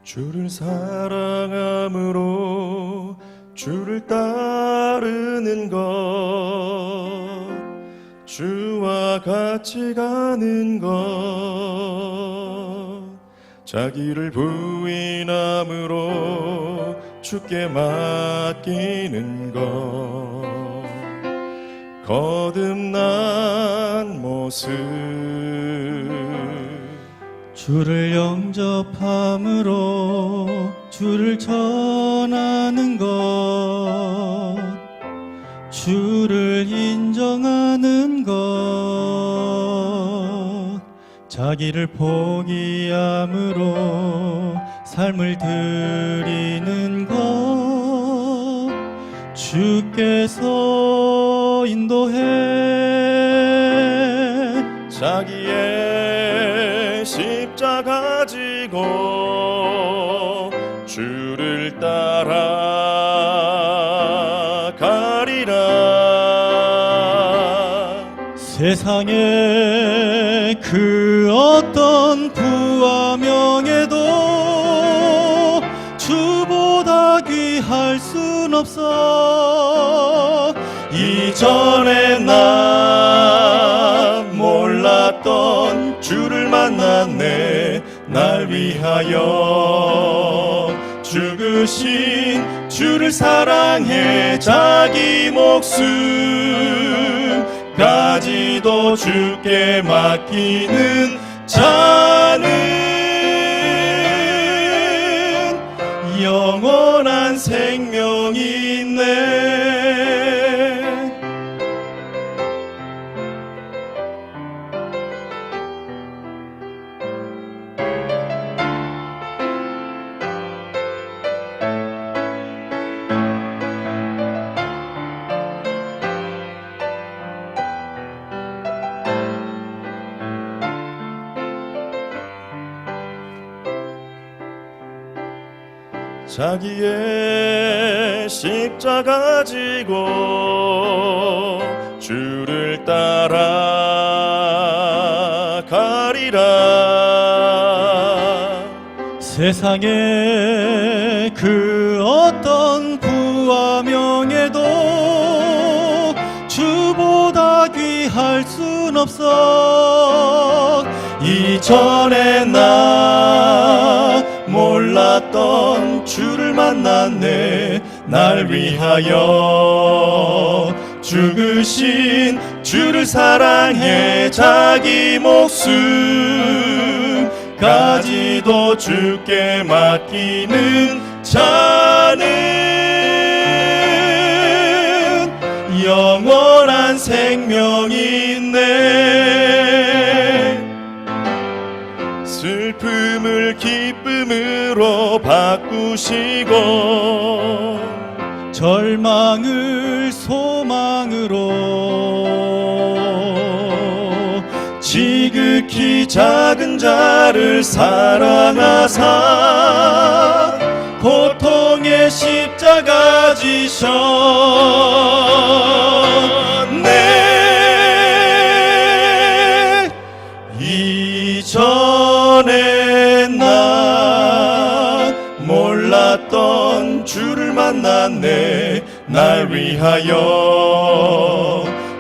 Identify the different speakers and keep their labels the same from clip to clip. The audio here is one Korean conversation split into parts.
Speaker 1: 주를 사랑함으로 주를 따르는 것, 주와 같이 가는 것, 자기를 부인함으로 주께 맡기는 것, 거듭난 모습,
Speaker 2: 주를 영접함으로 주를 전하는 것, 주를 인정하는 것, 자기를 포기함으로 삶을 드리는 것, 주께서 인도해
Speaker 1: 자기의 십자가 지고 주를 따라가리라.
Speaker 2: 세상의 그 어떤 부와 명예도 주보다 귀할 순 없어.
Speaker 1: 이전에 나 몰랐던 주를 만났네. 날 위하여 죽으신 주를 사랑해 자기 목숨까지도 주께 맡기는 자는 영원한 생명이 있네. 자기의 십자가 지고 주를 따라가리라.
Speaker 2: 세상의 그 어떤 부와 명예도 주보다 귀할 순 없어.
Speaker 1: 이전에 나 몰랐던 주를 만났네. 날 위하여 죽으신 주를 사랑해 자기 목숨까지도 주께 맡기는 자는 영원한 생명이 있네. 슬픔을 기쁨으로 바꾸시고
Speaker 2: 절망을 소망으로
Speaker 1: 지극히 작은 자를 사랑하사 고통의 십자가 지셨네. 이전에 나 몰랐던 주를 만났네. 날 위하여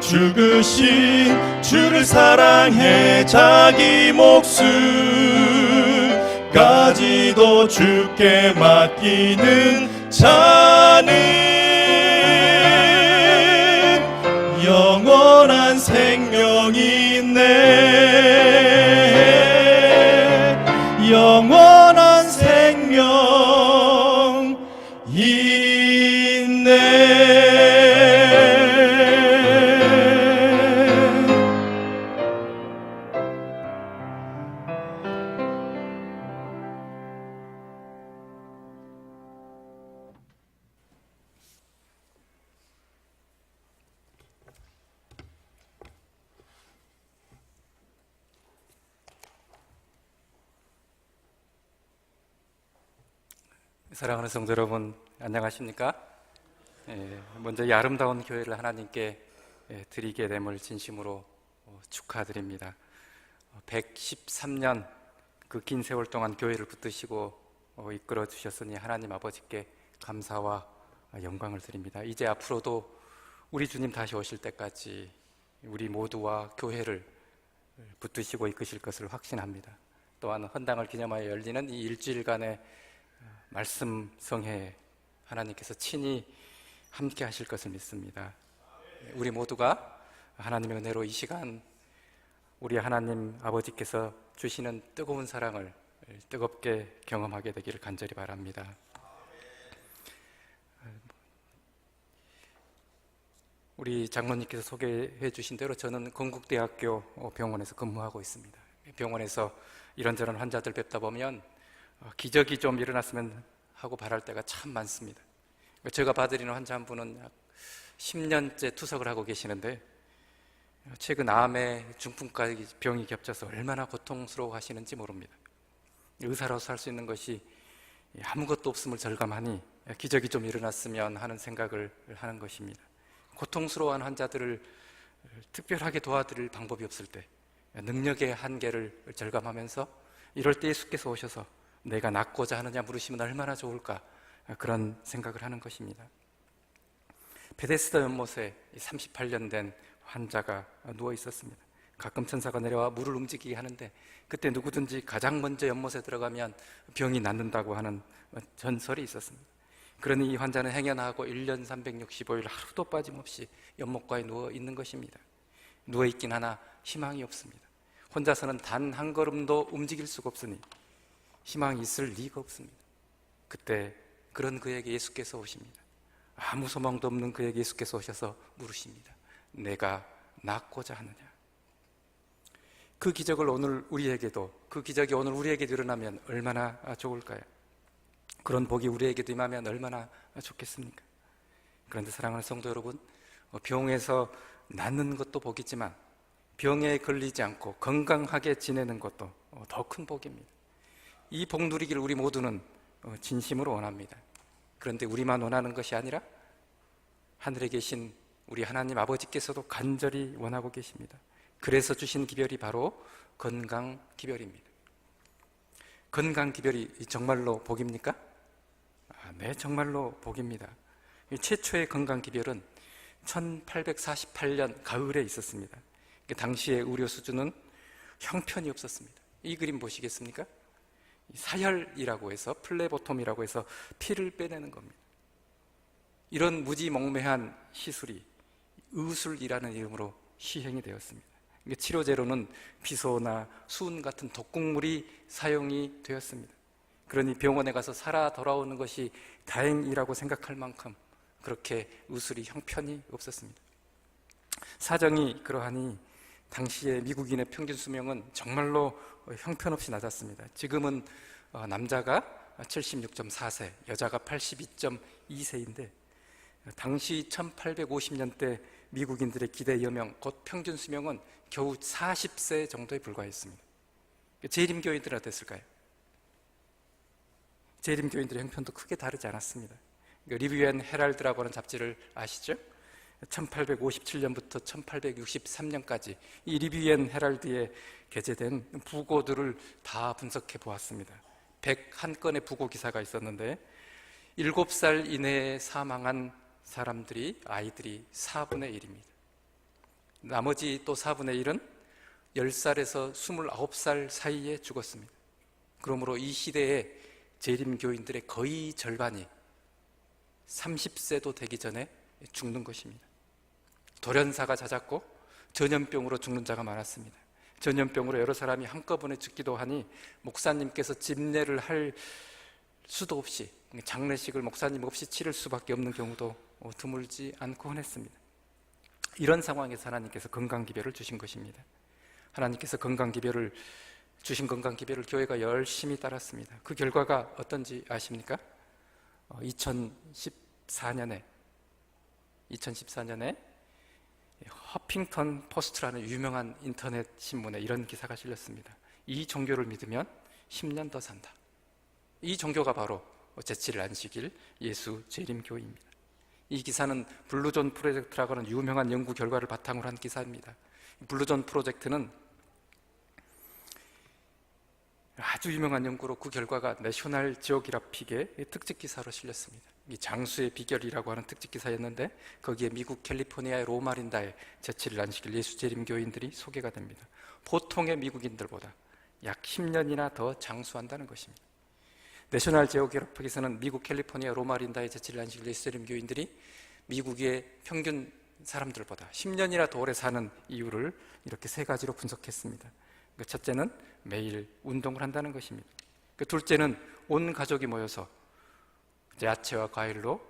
Speaker 1: 죽으신 주를 사랑해 자기 목숨까지도 주께 맡기는 자는 영원한 생명이 있네. 영원한 생명 있네.
Speaker 3: 사랑하는 성도 여러분, 안녕하십니까? 먼저 이 아름다운 교회를 하나님께 드리게 됨을 진심으로 축하드립니다. 113년 그 긴 세월 동안 교회를 붙드시고 이끌어 주셨으니 하나님 아버지께 감사와 영광을 드립니다. 이제 앞으로도 우리 주님 다시 오실 때까지 우리 모두와 교회를 붙드시고 이끄실 것을 확신합니다. 또한 헌당을 기념하여 열리는 이 일주일간의 말씀 성회에 하나님께서 친히 함께 하실 것을 믿습니다. 우리 모두가 하나님의 은혜로 이 시간 우리 하나님 아버지께서 주시는 뜨거운 사랑을 뜨겁게 경험하게 되기를 간절히 바랍니다. 우리 장로님께서 소개해 주신 대로 저는 건국대학교 병원에서 근무하고 있습니다. 병원에서 이런저런 환자들 뵙다 보면 기적이 좀 일어났으면 하고 바랄 때가 참 많습니다. 제가 봐드리는 환자 한 분은 10년째 투석을 하고 계시는데 최근 암에 중풍까지 병이 겹쳐서 얼마나 고통스러워 하시는지 모릅니다. 의사로서 할 수 있는 것이 아무것도 없음을 절감하니 기적이 좀 일어났으면 하는 생각을 하는 것입니다. 고통스러워하는 환자들을 특별하게 도와드릴 방법이 없을 때 능력의 한계를 절감하면서 이럴 때 예수께서 오셔서 내가 낫고자 하느냐 물으시면 얼마나 좋을까, 그런 생각을 하는 것입니다. 베데스다 연못에 38년 된 환자가 누워 있었습니다. 가끔 천사가 내려와 물을 움직이게 하는데 그때 누구든지 가장 먼저 연못에 들어가면 병이 낫는다고 하는 전설이 있었습니다. 그러니 이 환자는 행여나하고 1년 365일 하루도 빠짐없이 연못가에 누워 있는 것입니다. 누워 있긴 하나 희망이 없습니다. 혼자서는 단 한 걸음도 움직일 수가 없으니 희망이 있을 리가 없습니다. 그때 그런 그에게 예수께서 오십니다. 아무 소망도 없는 그에게 예수께서 오셔서 물으십니다. 내가 낫고자 하느냐? 그 기적을 오늘 우리에게도, 그 기적이 오늘 우리에게도 일어나면 얼마나 좋을까요? 그런 복이 우리에게도 임하면 얼마나 좋겠습니까? 그런데 사랑하는 성도 여러분, 병에서 낫는 것도 복이지만 병에 걸리지 않고 건강하게 지내는 것도 더 큰 복입니다. 이 복 누리기를 우리 모두는 진심으로 원합니다. 그런데 우리만 원하는 것이 아니라 하늘에 계신 우리 하나님 아버지께서도 간절히 원하고 계십니다. 그래서 주신 기별이 바로 건강 기별입니다. 건강 기별이 정말로 복입니까? 네, 정말로 복입니다. 최초의 건강 기별은 1848년 가을에 있었습니다. 당시의 의료 수준은 형편이 없었습니다. 이 그림 보시겠습니까? 사혈이라고 해서, 플레보톰이라고 해서 피를 빼내는 겁니다. 이런 무지몽매한 시술이 의술이라는 이름으로 시행이 되었습니다. 치료제로는 비소나 수은 같은 독극물이 사용이 되었습니다. 그러니 병원에 가서 살아 돌아오는 것이 다행이라고 생각할 만큼 그렇게 의술이 형편이 없었습니다. 사정이 그러하니 당시의 미국인의 평균 수명은 정말로 형편없이 낮았습니다. 지금은 남자가 76.4세, 여자가 82.2세인데 당시 1850년대 미국인들의 기대 여명, 곧 평균 수명은 겨우 40세 정도에 불과했습니다. 재림교인들은 어땠을까요? 재림교인들의 형편도 크게 다르지 않았습니다. 리뷰 앤 헤럴드라고 하는 잡지를 아시죠? 1857년부터 1863년까지 이 리뷰 앤 헤럴드에 게재된 부고들을 다 분석해 보았습니다. 101건의 부고 기사가 있었는데 7살 이내에 사망한 아이들이 4분의 1입니다. 나머지 또 4분의 1은 10살에서 29살 사이에 죽었습니다. 그러므로 이 시대에 재림교인들의 거의 절반이 30세도 되기 전에 죽는 것입니다. 돌연사가 잦았고 전염병으로 죽는 자가 많았습니다. 전염병으로 여러 사람이 한꺼번에 죽기도 하니 목사님께서 집례를 할 수도 없이, 장례식을 목사님 없이 치를 수밖에 없는 경우도 드물지 않고 흔했습니다. 이런 상황에서 하나님께서 건강기별을 주신 것입니다. 하나님께서 주신 건강기별을 교회가 열심히 따랐습니다. 그 결과가 어떤지 아십니까? 2014년에 허핑턴 포스트라는 유명한 인터넷 신문에 이런 기사가 실렸습니다. 이 종교를 믿으면 10년 더 산다. 이 종교가 바로 제7일 안식일 예수 재림교입니다. 이 기사는 블루존 프로젝트라고 하는 유명한 연구 결과를 바탕으로 한 기사입니다. 블루존 프로젝트는 아주 유명한 연구로 그 결과가 내셔널 지오그래픽의 특집 기사로 실렸습니다. 이 장수의 비결이라고 하는 특집 기사였는데 거기에 미국 캘리포니아의 로마린다의 제7일 안식일 예수 재림교인들이 소개가 됩니다. 보통의 미국인들보다 약 10년이나 더 장수한다는 것입니다. 내셔널 지오그래픽에서는 미국 캘리포니아 로마린다의 제7일 안식일 예수 재림교인들이 미국의 평균 사람들보다 10년이나 더 오래 사는 이유를 이렇게 세 가지로 분석했습니다. 첫째는 매일 운동을 한다는 것입니다. 둘째는 온 가족이 모여서 야채와 과일로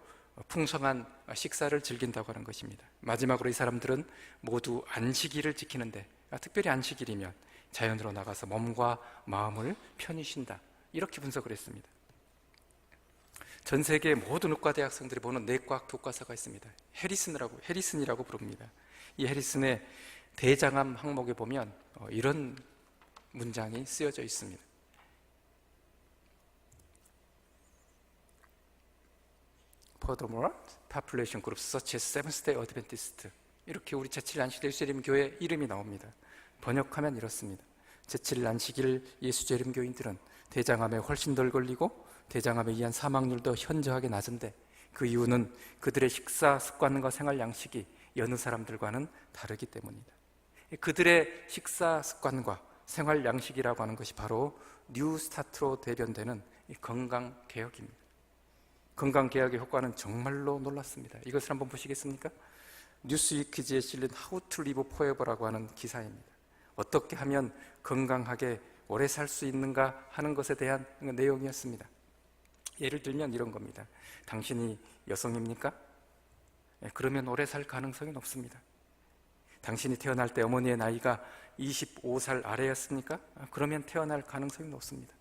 Speaker 3: 풍성한 식사를 즐긴다고 하는 것입니다. 마지막으로 이 사람들은 모두 안식일을 지키는데, 특별히 안식일이면 자연으로 나가서 몸과 마음을 편히 쉰다, 이렇게 분석을 했습니다. 전 세계 모든 의과대 학생들이 보는 내과학 교과서가 있습니다. 해리슨이라고 부릅니다. 이 해리슨의 대장암 항목에 보면 이런 문장이 쓰여져 있습니다. Furthermore, population groups such as Seventh-day Adventist, 이렇게 우리 제7일 안식일 예수재림 교회 이름이 나옵니다. 번역하면 이렇습니다. 제7일 안식일 예수재림 교인들은 대장암에 훨씬 덜 걸리고 대장암에 의한 사망률도 현저하게 낮은데, 그 이유는 그들의 식사 습관과 생활 양식이 여느 사람들과는 다르기 때문이다. 그들의 식사 습관과 생활 양식이라고 하는 것이 바로 뉴 스타트로 대변되는 건강개혁입니다. 건강개혁의 효과는 정말로 놀랐습니다. 이것을 한번 보시겠습니까? 뉴스위키즈에 실린 How to Live Forever라고 하는 기사입니다. 어떻게 하면 건강하게 오래 살 수 있는가 하는 것에 대한 내용이었습니다. 예를 들면 이런 겁니다. 당신이 여성입니까? 그러면 오래 살 가능성이 높습니다. 당신이 태어날 때 어머니의 나이가 25살 아래였습니까? 그러면 태어날 가능성이 높습니다.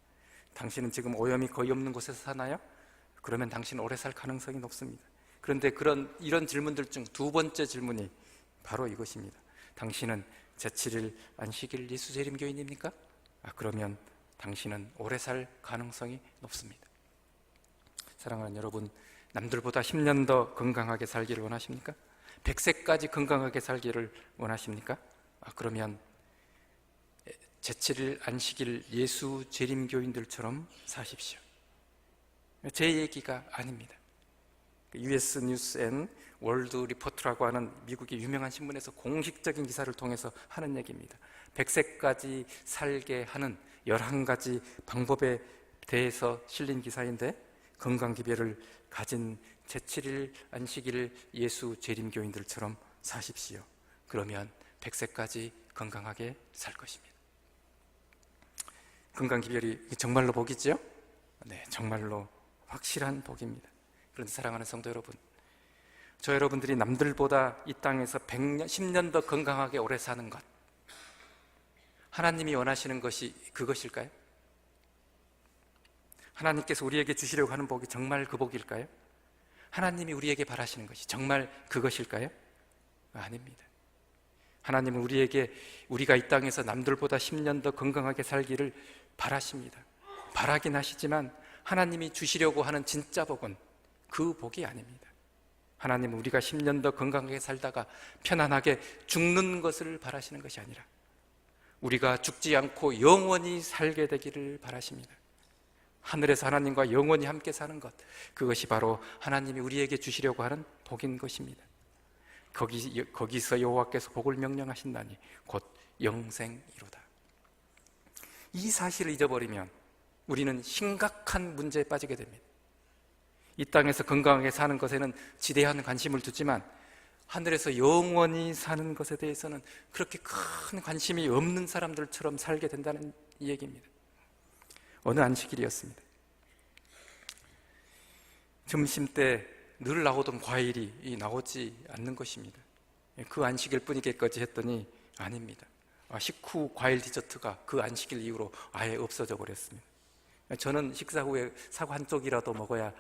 Speaker 3: 당신은 지금 오염이 거의 없는 곳에서 사나요? 그러면 당신은 오래 살 가능성이 높습니다. 그런데 이런 질문들 중 두 번째 질문이 바로 이것입니다. 당신은 제7일 안식일 예수 재림교인입니까? 그러면 당신은 오래 살 가능성이 높습니다. 사랑하는 여러분, 남들보다 10년 더 건강하게 살기를 원하십니까? 100세까지 건강하게 살기를 원하십니까? 그러면 제7일 안식일 예수 재림교인들처럼 사십시오. 제 얘기가 아닙니다. US 뉴스 앤 월드 리포트라고 하는 미국의 유명한 신문에서 공식적인 기사를 통해서 하는 얘기입니다. 100세까지 살게 하는 11가지 방법에 대해서 실린 기사인데, 건강기별을 가진 제7일 안식일 예수 재림교인들처럼 사십시오. 그러면 100세까지 건강하게 살 것입니다. 건강기별이 정말로 복이지요? 네, 정말로 확실한 복입니다. 그런데 사랑하는 성도 여러분, 저 여러분들이 남들보다 이 땅에서 100년, 10년 더 건강하게 오래 사는 것, 하나님이 원하시는 것이 그것일까요? 하나님께서 우리에게 주시려고 하는 복이 정말 그 복일까요? 하나님이 우리에게 바라시는 것이 정말 그것일까요? 아닙니다. 하나님은 우리가 이 땅에서 남들보다 10년 더 건강하게 살기를 바라십니다. 바라긴 하시지만 하나님이 주시려고 하는 진짜 복은 그 복이 아닙니다. 하나님은 우리가 10년 더 건강하게 살다가 편안하게 죽는 것을 바라시는 것이 아니라 우리가 죽지 않고 영원히 살게 되기를 바라십니다. 하늘에서 하나님과 영원히 함께 사는 것, 그것이 바로 하나님이 우리에게 주시려고 하는 복인 것입니다. 거기서 여호와께서 복을 명령하신다니 곧 영생이로다. 이 사실을 잊어버리면 우리는 심각한 문제에 빠지게 됩니다. 이 땅에서 건강하게 사는 것에는 지대한 관심을 두지만 하늘에서 영원히 사는 것에 대해서는 그렇게 큰 관심이 없는 사람들처럼 살게 된다는 얘기입니다. 어느 안식일이었습니다. 점심때 늘 나오던 과일이 나오지 않는 것입니다. 그 안식일 뿐이겠거지 했더니 아닙니다. 식후 과일 디저트가 그 안식일 이후로 아예 없어져 버렸습니다. 저는 식사 후에 사과 한 쪽이라도 먹어야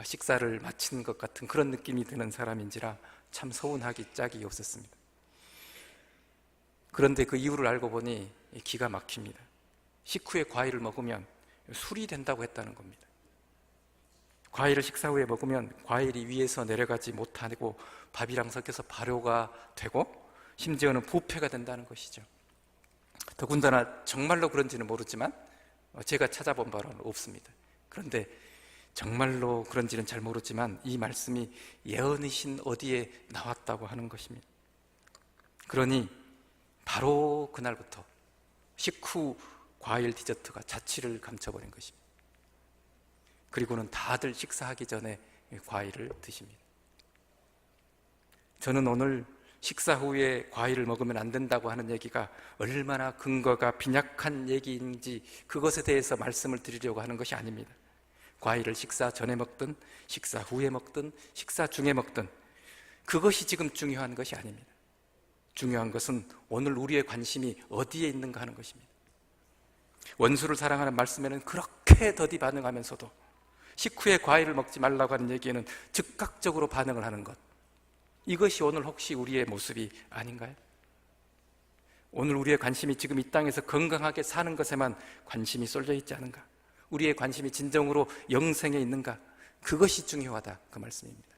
Speaker 3: 식사를 마친 것 같은 그런 느낌이 드는 사람인지라 참 서운하기 짝이 없었습니다. 그런데 그 이유를 알고 보니 기가 막힙니다. 식후에 과일을 먹으면 술이 된다고 했다는 겁니다. 과일을 식사 후에 먹으면 과일이 위에서 내려가지 못하고 밥이랑 섞여서 발효가 되고 심지어는 부패가 된다는 것이죠. 더군다나 정말로 그런지는 모르지만 제가 찾아본 바로는 없습니다. 그런데 정말로 그런지는 잘 모르지만 이 말씀이 예언이신 어디에 나왔다고 하는 것입니다. 그러니 바로 그날부터 식후 과일 디저트가 자취를 감춰버린 것입니다. 그리고는 다들 식사하기 전에 과일을 드십니다. 저는 오늘 식사 후에 과일을 먹으면 안 된다고 하는 얘기가 얼마나 근거가 빈약한 얘기인지 그것에 대해서 말씀을 드리려고 하는 것이 아닙니다. 과일을 식사 전에 먹든 식사 후에 먹든 식사 중에 먹든 그것이 지금 중요한 것이 아닙니다. 중요한 것은 오늘 우리의 관심이 어디에 있는가 하는 것입니다. 원수를 사랑하는 말씀에는 그렇게 더디 반응하면서도 식후에 과일을 먹지 말라고 하는 얘기에는 즉각적으로 반응을 하는 것, 이것이 오늘 혹시 우리의 모습이 아닌가요? 오늘 우리의 관심이 지금 이 땅에서 건강하게 사는 것에만 관심이 쏠려 있지 않은가? 우리의 관심이 진정으로 영생에 있는가? 그것이 중요하다, 그 말씀입니다.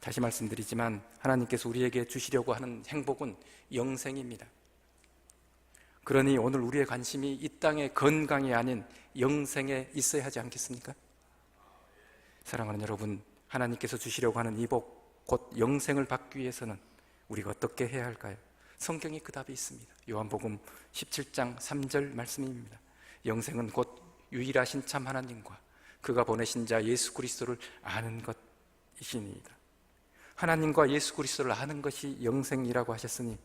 Speaker 3: 다시 말씀드리지만 하나님께서 우리에게 주시려고 하는 행복은 영생입니다. 그러니 오늘 우리의 관심이 이 땅의 건강이 아닌 영생에 있어야 하지 않겠습니까? 사랑하는 여러분, 하나님께서 주시려고 하는 이 복, 곧 영생을 받기 위해서는 우리가 어떻게 해야 할까요? 성경에 그 답이 있습니다. 요한복음 17장 3절 말씀입니다. 영생은 곧 유일하신 참 하나님과 그가 보내신 자 예수 그리스도를 아는 것이니이다. 하나님과 예수 그리스도를 아는 것이 영생이라고 하셨으니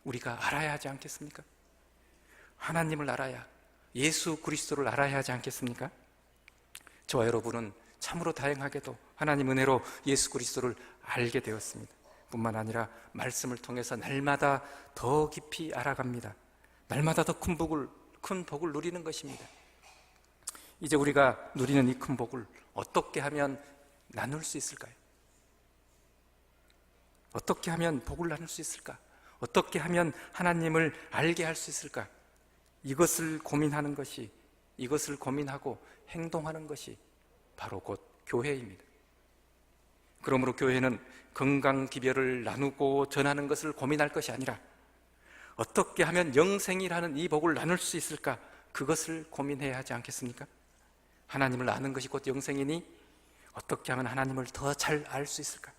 Speaker 3: 우리가 알아야 하지 않겠습니까? 하나님을 알아야, 예수 그리스도를 알아야 하지 않겠습니까? 저와 여러분은 참으로 다행하게도 하나님 은혜로 예수 그리스도를 알게 되었습니다. 뿐만 아니라 말씀을 통해서 날마다 더 깊이 알아갑니다. 날마다 더 큰 복을 누리는 것입니다. 이제 우리가 누리는 이 큰 복을 어떻게 하면 나눌 수 있을까요? 어떻게 하면 복을 나눌 수 있을까? 어떻게 하면 하나님을 알게 할 수 있을까? 이것을 고민하는 것이, 이것을 고민하고 행동하는 것이 바로 곧 교회입니다. 그러므로 교회는 건강 기별을 나누고 전하는 것을 고민할 것이 아니라 어떻게 하면 영생이라는 이 복을 나눌 수 있을까? 그것을 고민해야 하지 않겠습니까? 하나님을 아는 것이 곧 영생이니 어떻게 하면 하나님을 더 잘 알 수 있을까?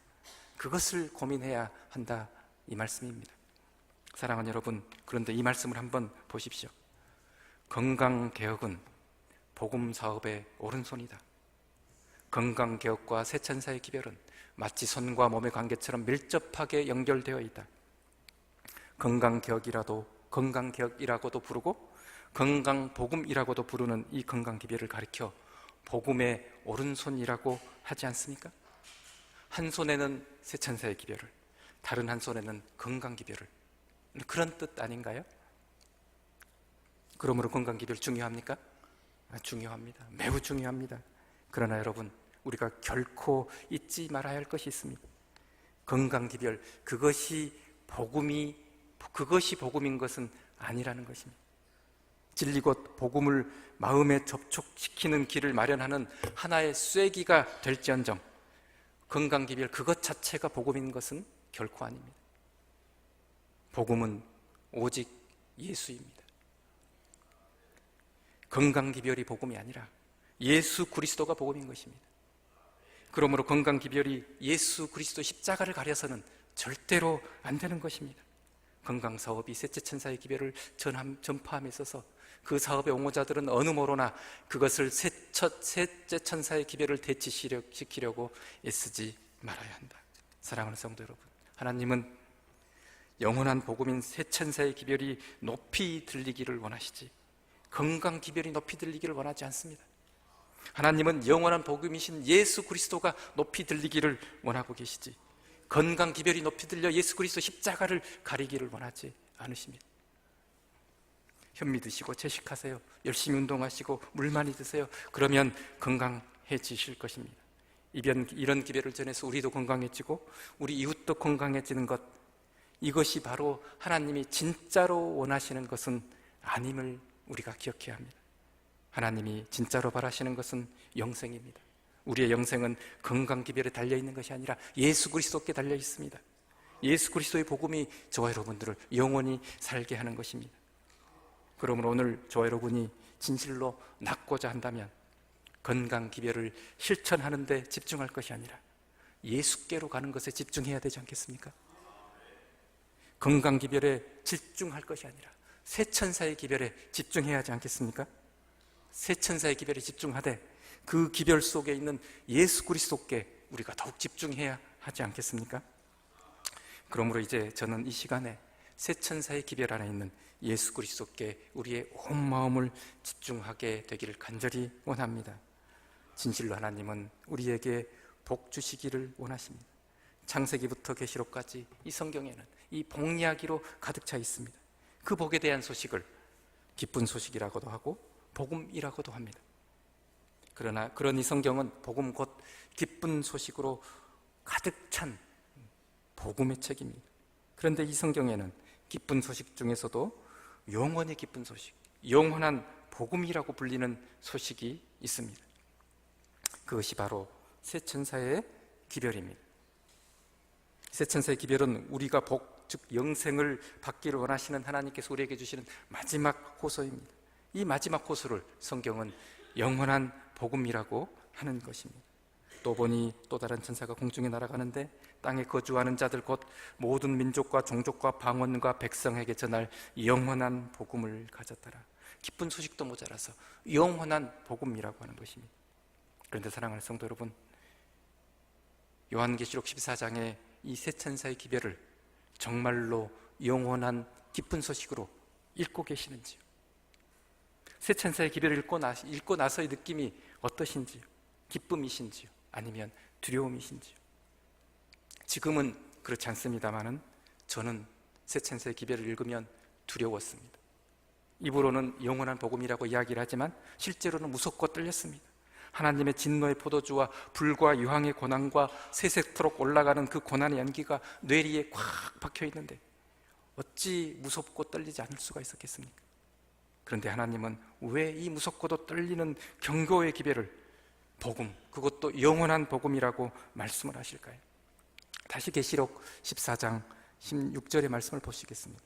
Speaker 3: 그것을 고민해야 한다, 이 말씀입니다. 사랑하는 여러분, 그런데 이 말씀을 한번 보십시오. 건강개혁은 복음사업의 오른손이다. 건강개혁과 새천사의 기별은 마치 손과 몸의 관계처럼 밀접하게 연결되어 있다. 건강개혁이라고도 부르고 건강복음이라고도 부르는 이 건강기별을 가리켜 복음의 오른손이라고 하지 않습니까? 한 손에는 새천사의 기별을, 다른 한 손에는 건강기별을, 그런 뜻 아닌가요? 그러므로 건강기별 중요합니까? 중요합니다. 매우 중요합니다. 그러나 여러분, 우리가 결코 잊지 말아야 할 것이 있습니다. 건강기별, 그것이 복음인 것은 아니라는 것입니다. 진리 곧 복음을 마음에 접촉시키는 길을 마련하는 하나의 쐐기가 될지언정 건강기별 그것 자체가 복음인 것은 결코 아닙니다. 복음은 오직 예수입니다. 건강기별이 복음이 아니라 예수 그리스도가 복음인 것입니다. 그러므로 건강기별이 예수 그리스도 십자가를 가려서는 절대로 안 되는 것입니다. 건강사업이 셋째 천사의 기별을 전파함에 있어서 그 사업의 옹호자들은 어느 모로나 그것을 셋째 천사의 기별을 대치시키려고 애쓰지 말아야 한다. 사랑하는 성도 여러분, 하나님은 영원한 복음인 셋 천사의 기별이 높이 들리기를 원하시지 건강 기별이 높이 들리기를 원하지 않습니다. 하나님은 영원한 복음이신 예수 그리스도가 높이 들리기를 원하고 계시지 건강 기별이 높이 들려 예수 그리스도 십자가를 가리기를 원하지 않으십니다. 현미 드시고 채식하세요. 열심히 운동하시고 물 많이 드세요. 그러면 건강해지실 것입니다. 이런 기별을 전해서 우리도 건강해지고 우리 이웃도 건강해지는 것, 이것이 바로 하나님이 진짜로 원하시는 것은 아님을 우리가 기억해야 합니다. 하나님이 진짜로 바라시는 것은 영생입니다. 우리의 영생은 건강 기별에 달려있는 것이 아니라 예수 그리스도께 달려 있습니다. 예수 그리스도의 복음이 저와 여러분들을 영원히 살게 하는 것입니다. 그러므로 오늘 저와 여러분이 진실로 낫고자 한다면 건강 기별을 실천하는 데 집중할 것이 아니라 예수께로 가는 것에 집중해야 되지 않겠습니까? 건강 기별에 집중할 것이 아니라 새 천사의 기별에 집중해야 하지 않겠습니까? 새 천사의 기별에 집중하되 그 기별 속에 있는 예수 그리스도께 우리가 더욱 집중해야 하지 않겠습니까? 그러므로 이제 저는 이 시간에 새 천사의 기별 안에 있는 예수 그리스도께 우리의 온 마음을 집중하게 되기를 간절히 원합니다. 진실로 하나님은 우리에게 복 주시기를 원하십니다. 창세기부터 계시록까지 이 성경에는 이 복 이야기로 가득 차 있습니다. 그 복에 대한 소식을 기쁜 소식이라고도 하고 복음이라고도 합니다. 그러나 그런 이 성경은 복음 곧 기쁜 소식으로 가득 찬 복음의 책입니다. 그런데 이 성경에는 기쁜 소식 중에서도 영원히 기쁜 소식, 영원한 복음이라고 불리는 소식이 있습니다. 그것이 바로 새 천사의 기별입니다. 새 천사의 기별은 우리가 복, 즉 영생을 받기를 원하시는 하나님께서 우리에게 주시는 마지막 호소입니다. 이 마지막 호소를 성경은 영원한 복음이라고 하는 것입니다. 또 보니 또 다른 천사가 공중에 날아가는데 땅에 거주하는 자들 곧 모든 민족과 종족과 방언과 백성에게 전할 영원한 복음을 가졌더라. 기쁜 소식도 모자라서 영원한 복음이라고 하는 것입니다. 그런데 사랑하는 성도 여러분, 요한계시록 14장에 이 새 천사의 기별을 정말로 영원한 기쁜 소식으로 읽고 계시는지요? 새 천사의 기별을 읽고 나서의 느낌이 어떠신지요? 기쁨이신지요? 아니면 두려움이신지요? 지금은 그렇지 않습니다만은 저는 새 천사의 기별을 읽으면 두려웠습니다. 입으로는 영원한 복음이라고 이야기를 하지만 실제로는 무섭고 떨렸습니다. 하나님의 진노의 포도주와 불과 유황의 고난과 새색토록 올라가는 그 고난의 연기가 뇌리에 꽉 박혀 있는데 어찌 무섭고 떨리지 않을 수가 있었겠습니까? 그런데 하나님은 왜 이 무섭고도 떨리는 경고의 기별을 복음, 그것도 영원한 복음이라고 말씀을 하실까요? 다시 계시록 14장 16절의 말씀을 보시겠습니다.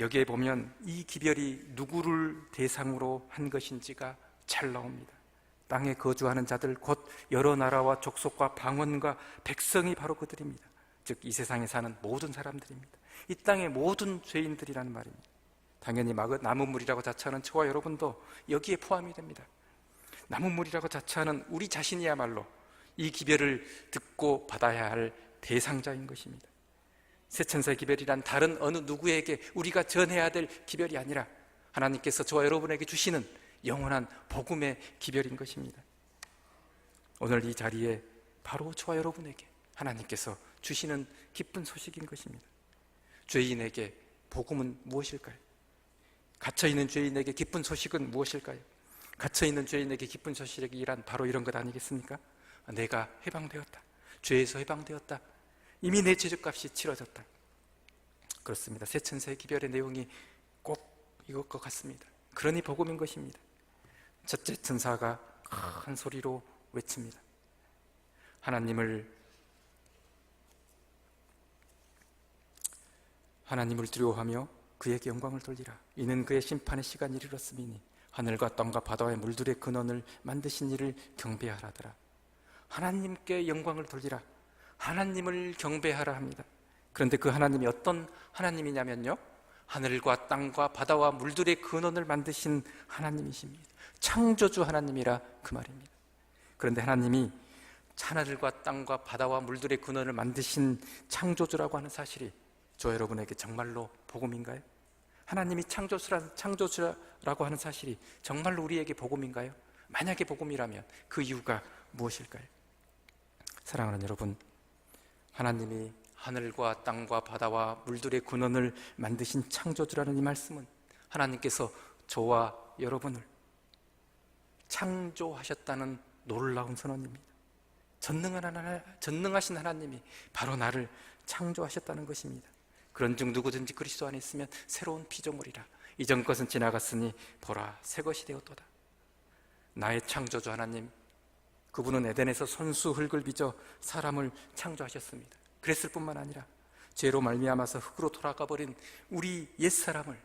Speaker 3: 여기에 보면 이 기별이 누구를 대상으로 한 것인지가 잘 나옵니다. 땅에 거주하는 자들 곧 여러 나라와 족속과 방언과 백성이 바로 그들입니다. 즉 이 세상에 사는 모든 사람들입니다. 이 땅의 모든 죄인들이라는 말입니다. 당연히 남은 물이라고 자처하는 저와 여러분도 여기에 포함이 됩니다. 남은 물이라고 자처하는 우리 자신이야말로 이 기별을 듣고 받아야 할 대상자인 것입니다. 새 천사의 기별이란 다른 어느 누구에게 우리가 전해야 될 기별이 아니라 하나님께서 저와 여러분에게 주시는 영원한 복음의 기별인 것입니다. 오늘 이 자리에 바로 저와 여러분에게 하나님께서 주시는 기쁜 소식인 것입니다. 죄인에게 복음은 무엇일까요? 갇혀있는 죄인에게 기쁜 소식은 무엇일까요? 갇혀있는 죄인에게 기쁜 소식이란 바로 이런 것 아니겠습니까? 내가 해방되었다. 죄에서 해방되었다. 이미 내 죄값이 치러졌다. 그렇습니다. 새 천사의 기별의 내용이 꼭 이것과 같습니다. 그러니 복음인 것입니다. 첫째 천사가 큰 소리로 외칩니다. 하나님을 두려워하며 그에게 영광을 돌리라. 이는 그의 심판의 시간이 이르렀음이니 하늘과 땅과 바다와 물들의 근원을 만드신 이를 경배하라더라. 하나님께 영광을 돌리라. 하나님을 경배하라 합니다. 그런데 그 하나님이 어떤 하나님이냐면요, 하늘과 땅과 바다와 물들의 근원을 만드신 하나님이십니다. 창조주 하나님이라 그 말입니다. 그런데 하나님이 하늘과 땅과 바다와 물들의 근원을 만드신 창조주라고 하는 사실이 저 여러분에게 정말로 복음인가요? 하나님이 창조주라고 하는 사실이 정말로 우리에게 복음인가요? 만약에 복음이라면 그 이유가 무엇일까요? 사랑하는 여러분, 하나님이 하늘과 땅과 바다와 물들의 근원을 만드신 창조주라는 이 말씀은 하나님께서 저와 여러분을 창조하셨다는 놀라운 선언입니다. 전능하신 하나님이 바로 나를 창조하셨다는 것입니다. 그런즉 누구든지 그리스도 안에 있으면 새로운 피조물이라. 이전 것은 지나갔으니 보라 새 것이 되었도다. 나의 창조주 하나님, 그분은 에덴에서 손수 흙을 빚어 사람을 창조하셨습니다. 그랬을 뿐만 아니라 죄로 말미암아서 흙으로 돌아가 버린 우리 옛사람을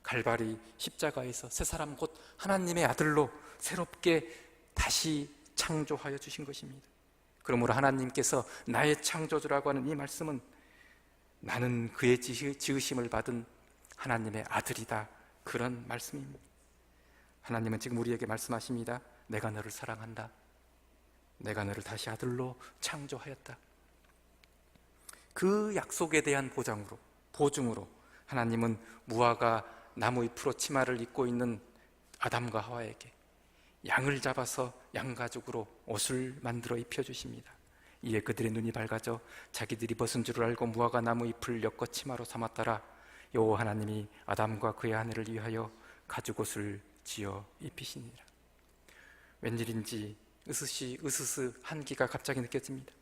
Speaker 3: 갈바리 십자가에서 새 사람 곧 하나님의 아들로 새롭게 다시 창조하여 주신 것입니다. 그러므로 하나님께서 나의 창조주라고 하는 이 말씀은 나는 그의 지으심을 받은 하나님의 아들이다, 그런 말씀입니다. 하나님은 지금 우리에게 말씀하십니다. 내가 너를 사랑한다. 내가 너를 다시 아들로 창조하였다. 그 약속에 대한 보증으로 하나님은 무화과 나무잎으로 치마를 입고 있는 아담과 하와에게 양을 잡아서 양가죽으로 옷을 만들어 입혀주십니다. 이에 그들의 눈이 밝아져 자기들이 벗은 줄을 알고 무화과 나무잎을 엮어 치마로 삼았더라. 여호와 하나님이 아담과 그의 아내를 위하여 가죽옷을 지어 입히시니라. 웬일인지 으스스 한기가 갑자기 느껴집니다.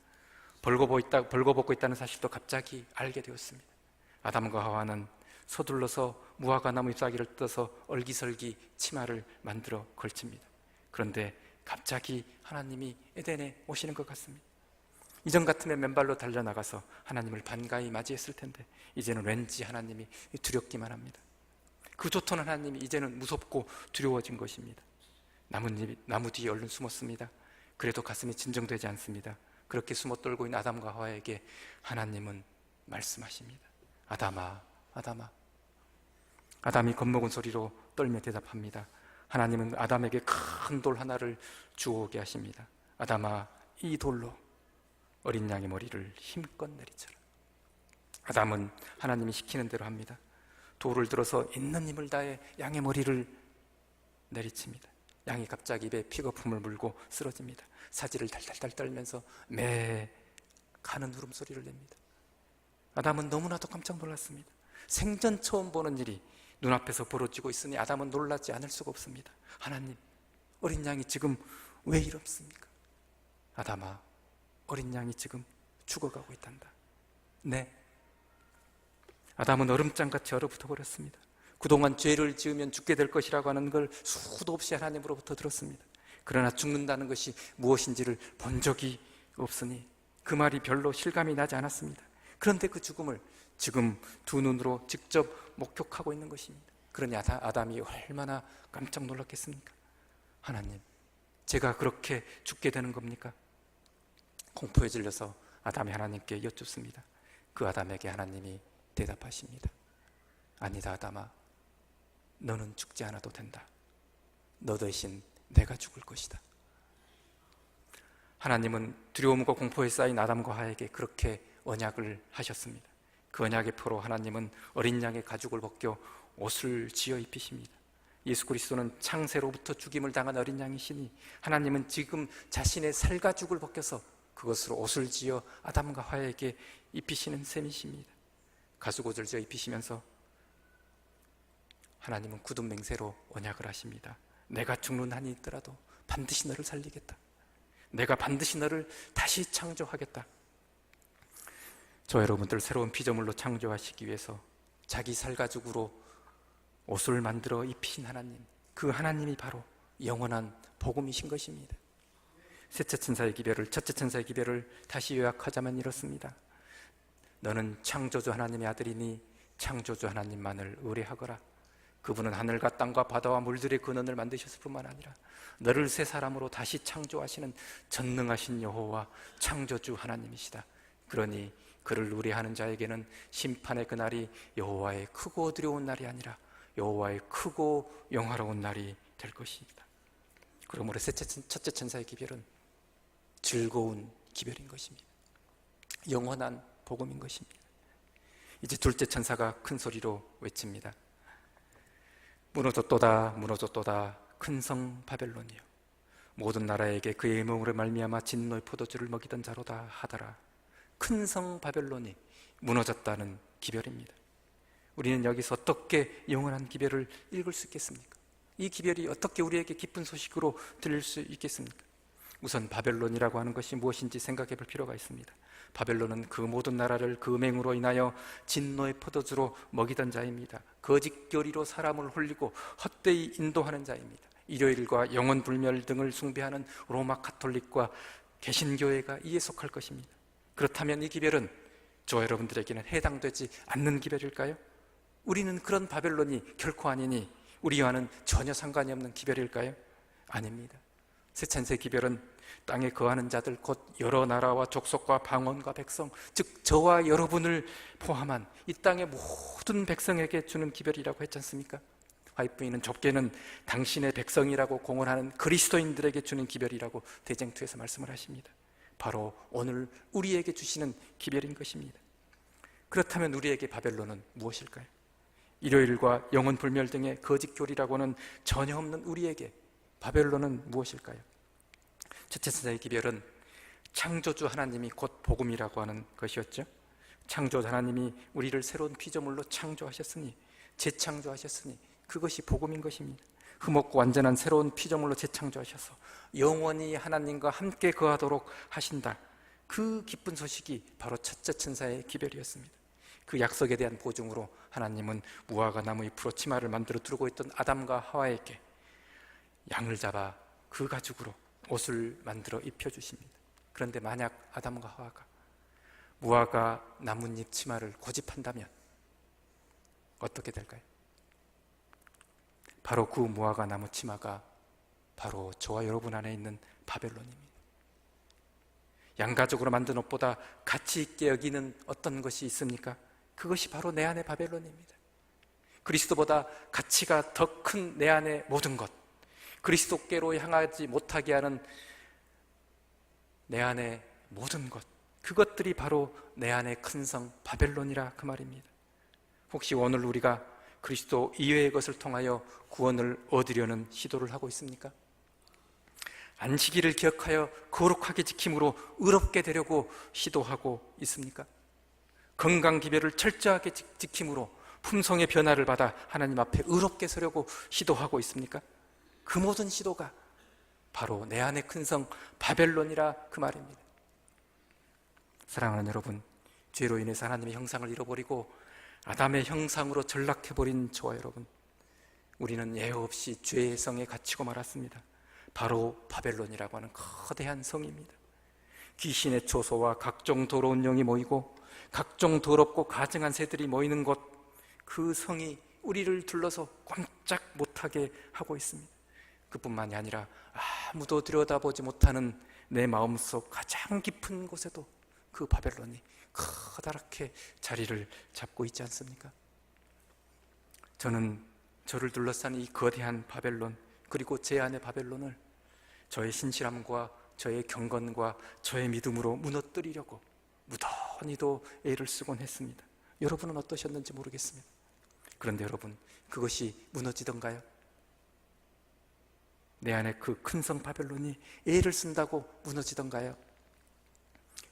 Speaker 3: 벌거벗고 있다는 사실도 갑자기 알게 되었습니다. 아담과 하와는 서둘러서 무화과 나무 잎사귀를 뜯어서 얼기설기 치마를 만들어 걸칩니다. 그런데 갑자기 하나님이 에덴에 오시는 것 같습니다. 이전 같으면 맨발로 달려나가서 하나님을 반가이 맞이했을 텐데 이제는 왠지 하나님이 두렵기만 합니다. 그 좋던 하나님이 이제는 무섭고 두려워진 것입니다. 나무 뒤에 얼른 숨었습니다. 그래도 가슴이 진정되지 않습니다. 그렇게 숨어 떨고 있는 아담과 하와에게 하나님은 말씀하십니다. 아담아, 아담아. 아담이 겁먹은 소리로 떨며 대답합니다. 하나님은 아담에게 큰 돌 하나를 주워오게 하십니다. 아담아, 이 돌로 어린 양의 머리를 힘껏 내리쳐라. 아담은 하나님이 시키는 대로 합니다. 돌을 들어서 있는 힘을 다해 양의 머리를 내리칩니다. 양이 갑자기 입에 피거품을 물고 쓰러집니다. 사지를 달달달 떨면서 매 가는 울음소리를 냅니다. 아담은 너무나도 깜짝 놀랐습니다. 생전 처음 보는 일이 눈앞에서 벌어지고 있으니 아담은 놀라지 않을 수가 없습니다. 하나님, 어린 양이 지금 왜 이렇습니까? 아담아, 어린 양이 지금 죽어가고 있단다. 네. 아담은 얼음장같이 얼어붙어 버렸습니다. 그동안 죄를 지으면 죽게 될 것이라고 하는 걸 수도 없이 하나님으로부터 들었습니다. 그러나 죽는다는 것이 무엇인지를 본 적이 없으니 그 말이 별로 실감이 나지 않았습니다. 그런데 그 죽음을 지금 두 눈으로 직접 목격하고 있는 것입니다. 그러니 아담이 얼마나 깜짝 놀랐겠습니까? 하나님, 제가 그렇게 죽게 되는 겁니까? 공포에 질려서 아담이 하나님께 여쭙습니다. 그 아담에게 하나님이 대답하십니다. 아니다, 아담아, 너는 죽지 않아도 된다. 너 대신 내가 죽을 것이다. 하나님은 두려움과 공포에 쌓인 아담과 하와에게 그렇게 언약을 하셨습니다. 그 언약의 표로 하나님은 어린 양의 가죽을 벗겨 옷을 지어 입히십니다. 예수 그리스도는 창세로부터 죽임을 당한 어린 양이시니 하나님은 지금 자신의 살가죽을 벗겨서 그것으로 옷을 지어 아담과 하와에게 입히시는 셈이십니다. 가죽옷을 지어 입히시면서 하나님은 굳은 맹세로 언약을 하십니다. 내가 죽는 한이 있더라도 반드시 너를 살리겠다. 내가 반드시 너를 다시 창조하겠다. 저 여러분들 새로운 피조물로 창조하시기 위해서 자기 살가죽으로 옷을 만들어 입히신 하나님, 그 하나님이 바로 영원한 복음이신 것입니다. 셋째 천사의 기별을, 첫째 천사의 기별을 다시 요약하자면 이렇습니다. 너는 창조주 하나님의 아들이니 창조주 하나님만을 의뢰하거라. 그분은 하늘과 땅과 바다와 물들의 근원을 만드셨을 뿐만 아니라 너를 새 사람으로 다시 창조하시는 전능하신 여호와 창조주 하나님이시다. 그러니 그를 의뢰하는 자에게는 심판의 그날이 여호와의 크고 두려운 날이 아니라 여호와의 크고 영화로운 날이 될 것입니다. 그러므로 첫째 천사의 기별은 즐거운 기별인 것입니다. 영원한 복음인 것입니다. 이제 둘째 천사가 큰 소리로 외칩니다. 무너졌도다, 무너졌도다, 큰 성 바벨론이여. 모든 나라에게 그의 음성으로 말미암아 진노의 포도주를 먹이던 자로다 하더라. 큰 성 바벨론이 무너졌다는 기별입니다. 우리는 여기서 어떻게 영원한 기별을 읽을 수 있겠습니까? 이 기별이 어떻게 우리에게 기쁜 소식으로 들릴 수 있겠습니까? 우선 바벨론이라고 하는 것이 무엇인지 생각해 볼 필요가 있습니다. 바벨론은 그 모든 나라를 그 음행으로 인하여 진노의 포도주로 먹이던 자입니다. 거짓 교리로 사람을 홀리고 헛되이 인도하는 자입니다. 일요일과 영원불멸 등을 숭배하는 로마 가톨릭과 개신교회가 이에 속할 것입니다. 그렇다면 이 기별은 저와 여러분들에게는 해당되지 않는 기별일까요? 우리는 그런 바벨론이 결코 아니니 우리와는 전혀 상관이 없는 기별일까요? 아닙니다. 새 기별은 땅에 거하는 자들 곧 여러 나라와 족속과 방언과 백성, 즉 저와 여러분을 포함한 이 땅의 모든 백성에게 주는 기별이라고 했지 않습니까? 화이트부인은 좁게는 당신의 백성이라고 공언하는 그리스도인들에게 주는 기별이라고 대쟁투에서 말씀을 하십니다. 바로 오늘 우리에게 주시는 기별인 것입니다. 그렇다면 우리에게 바벨론은 무엇일까요? 일요일과 영혼불멸 등의 거짓교리라고는 전혀 없는 우리에게 바벨론은 무엇일까요? 첫째 천사의 기별은 창조주 하나님이 곧 복음이라고 하는 것이었죠. 창조주 하나님이 우리를 새로운 피조물로 창조하셨으니, 재창조하셨으니 그것이 복음인 것입니다. 흠없고 완전한 새로운 피조물로 재창조하셔서 영원히 하나님과 함께 거하도록 하신다. 그 기쁜 소식이 바로 첫째 천사의 기별이었습니다. 그 약속에 대한 보증으로 하나님은 무화과 나무 잎으로 치마를 만들어 두르고 있던 아담과 하와에게 양을 잡아 그 가죽으로 옷을 만들어 입혀주십니다. 그런데 만약 아담과 하와가 무화과 나뭇잎 치마를 고집한다면 어떻게 될까요? 바로 그 무화과 나무 치마가 바로 저와 여러분 안에 있는 바벨론입니다. 양가죽으로 만든 옷보다 가치 있게 여기는 어떤 것이 있습니까? 그것이 바로 내 안의 바벨론입니다. 그리스도보다 가치가 더 큰 내 안의 모든 것, 그리스도께로 향하지 못하게 하는 내 안의 모든 것, 그것들이 바로 내 안의 큰 성 바벨론이라 그 말입니다. 혹시 오늘 우리가 그리스도 이외의 것을 통하여 구원을 얻으려는 시도를 하고 있습니까? 안식일을 기억하여 거룩하게 지킴으로 의롭게 되려고 시도하고 있습니까? 건강기별을 철저하게 지킴으로 품성의 변화를 받아 하나님 앞에 의롭게 서려고 시도하고 있습니까? 그 모든 시도가 바로 내 안의 큰 성 바벨론이라 그 말입니다. 사랑하는 여러분, 죄로 인해서 하나님의 형상을 잃어버리고 아담의 형상으로 전락해버린 저와 여러분, 우리는 예외 없이 죄의 성에 갇히고 말았습니다. 바로 바벨론이라고 하는 거대한 성입니다. 귀신의 초소와 각종 더러운 영이 모이고 각종 더럽고 가증한 새들이 모이는 곳, 그 성이 우리를 둘러서 꼼짝 못하게 하고 있습니다. 그뿐만이 아니라 아무도 들여다보지 못하는 내 마음속 가장 깊은 곳에도 그 바벨론이 커다랗게 자리를 잡고 있지 않습니까? 저는 저를 둘러싼 이 거대한 바벨론, 그리고 제 안의 바벨론을 저의 신실함과 저의 경건과 저의 믿음으로 무너뜨리려고 무던히도 애를 쓰곤 했습니다. 여러분은 어떠셨는지 모르겠습니다. 그런데 여러분, 그것이 무너지던가요? 내 안에 그 큰 성 바벨론이 애를 쓴다고 무너지던가요?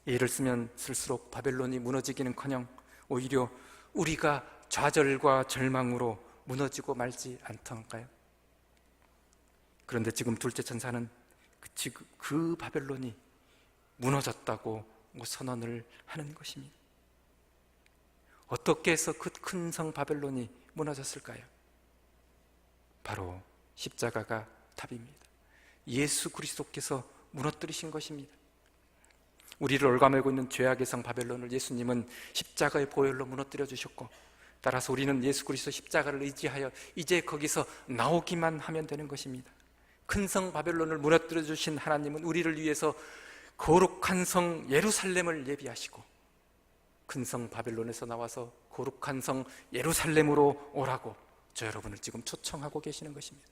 Speaker 3: 애를 쓰면 쓸수록 바벨론이 무너지기는커녕 오히려 우리가 좌절과 절망으로 무너지고 말지 않던가요? 그런데 지금 둘째 천사는 그 바벨론이 무너졌다고 선언을 하는 것입니다. 어떻게 해서 그 큰 성 바벨론이 무너졌을까요? 바로 십자가가 답입니다. 예수 그리스도께서 무너뜨리신 것입니다. 우리를 얽아매고 있는 죄악의 성 바벨론을 예수님은 십자가의 보혈로 무너뜨려 주셨고, 따라서 우리는 예수 그리스도 십자가를 의지하여 이제 거기서 나오기만 하면 되는 것입니다. 큰 성 바벨론을 무너뜨려 주신 하나님은 우리를 위해서 거룩한 성 예루살렘을 예비하시고 큰 성 바벨론에서 나와서 거룩한 성 예루살렘으로 오라고 저 여러분을 지금 초청하고 계시는 것입니다.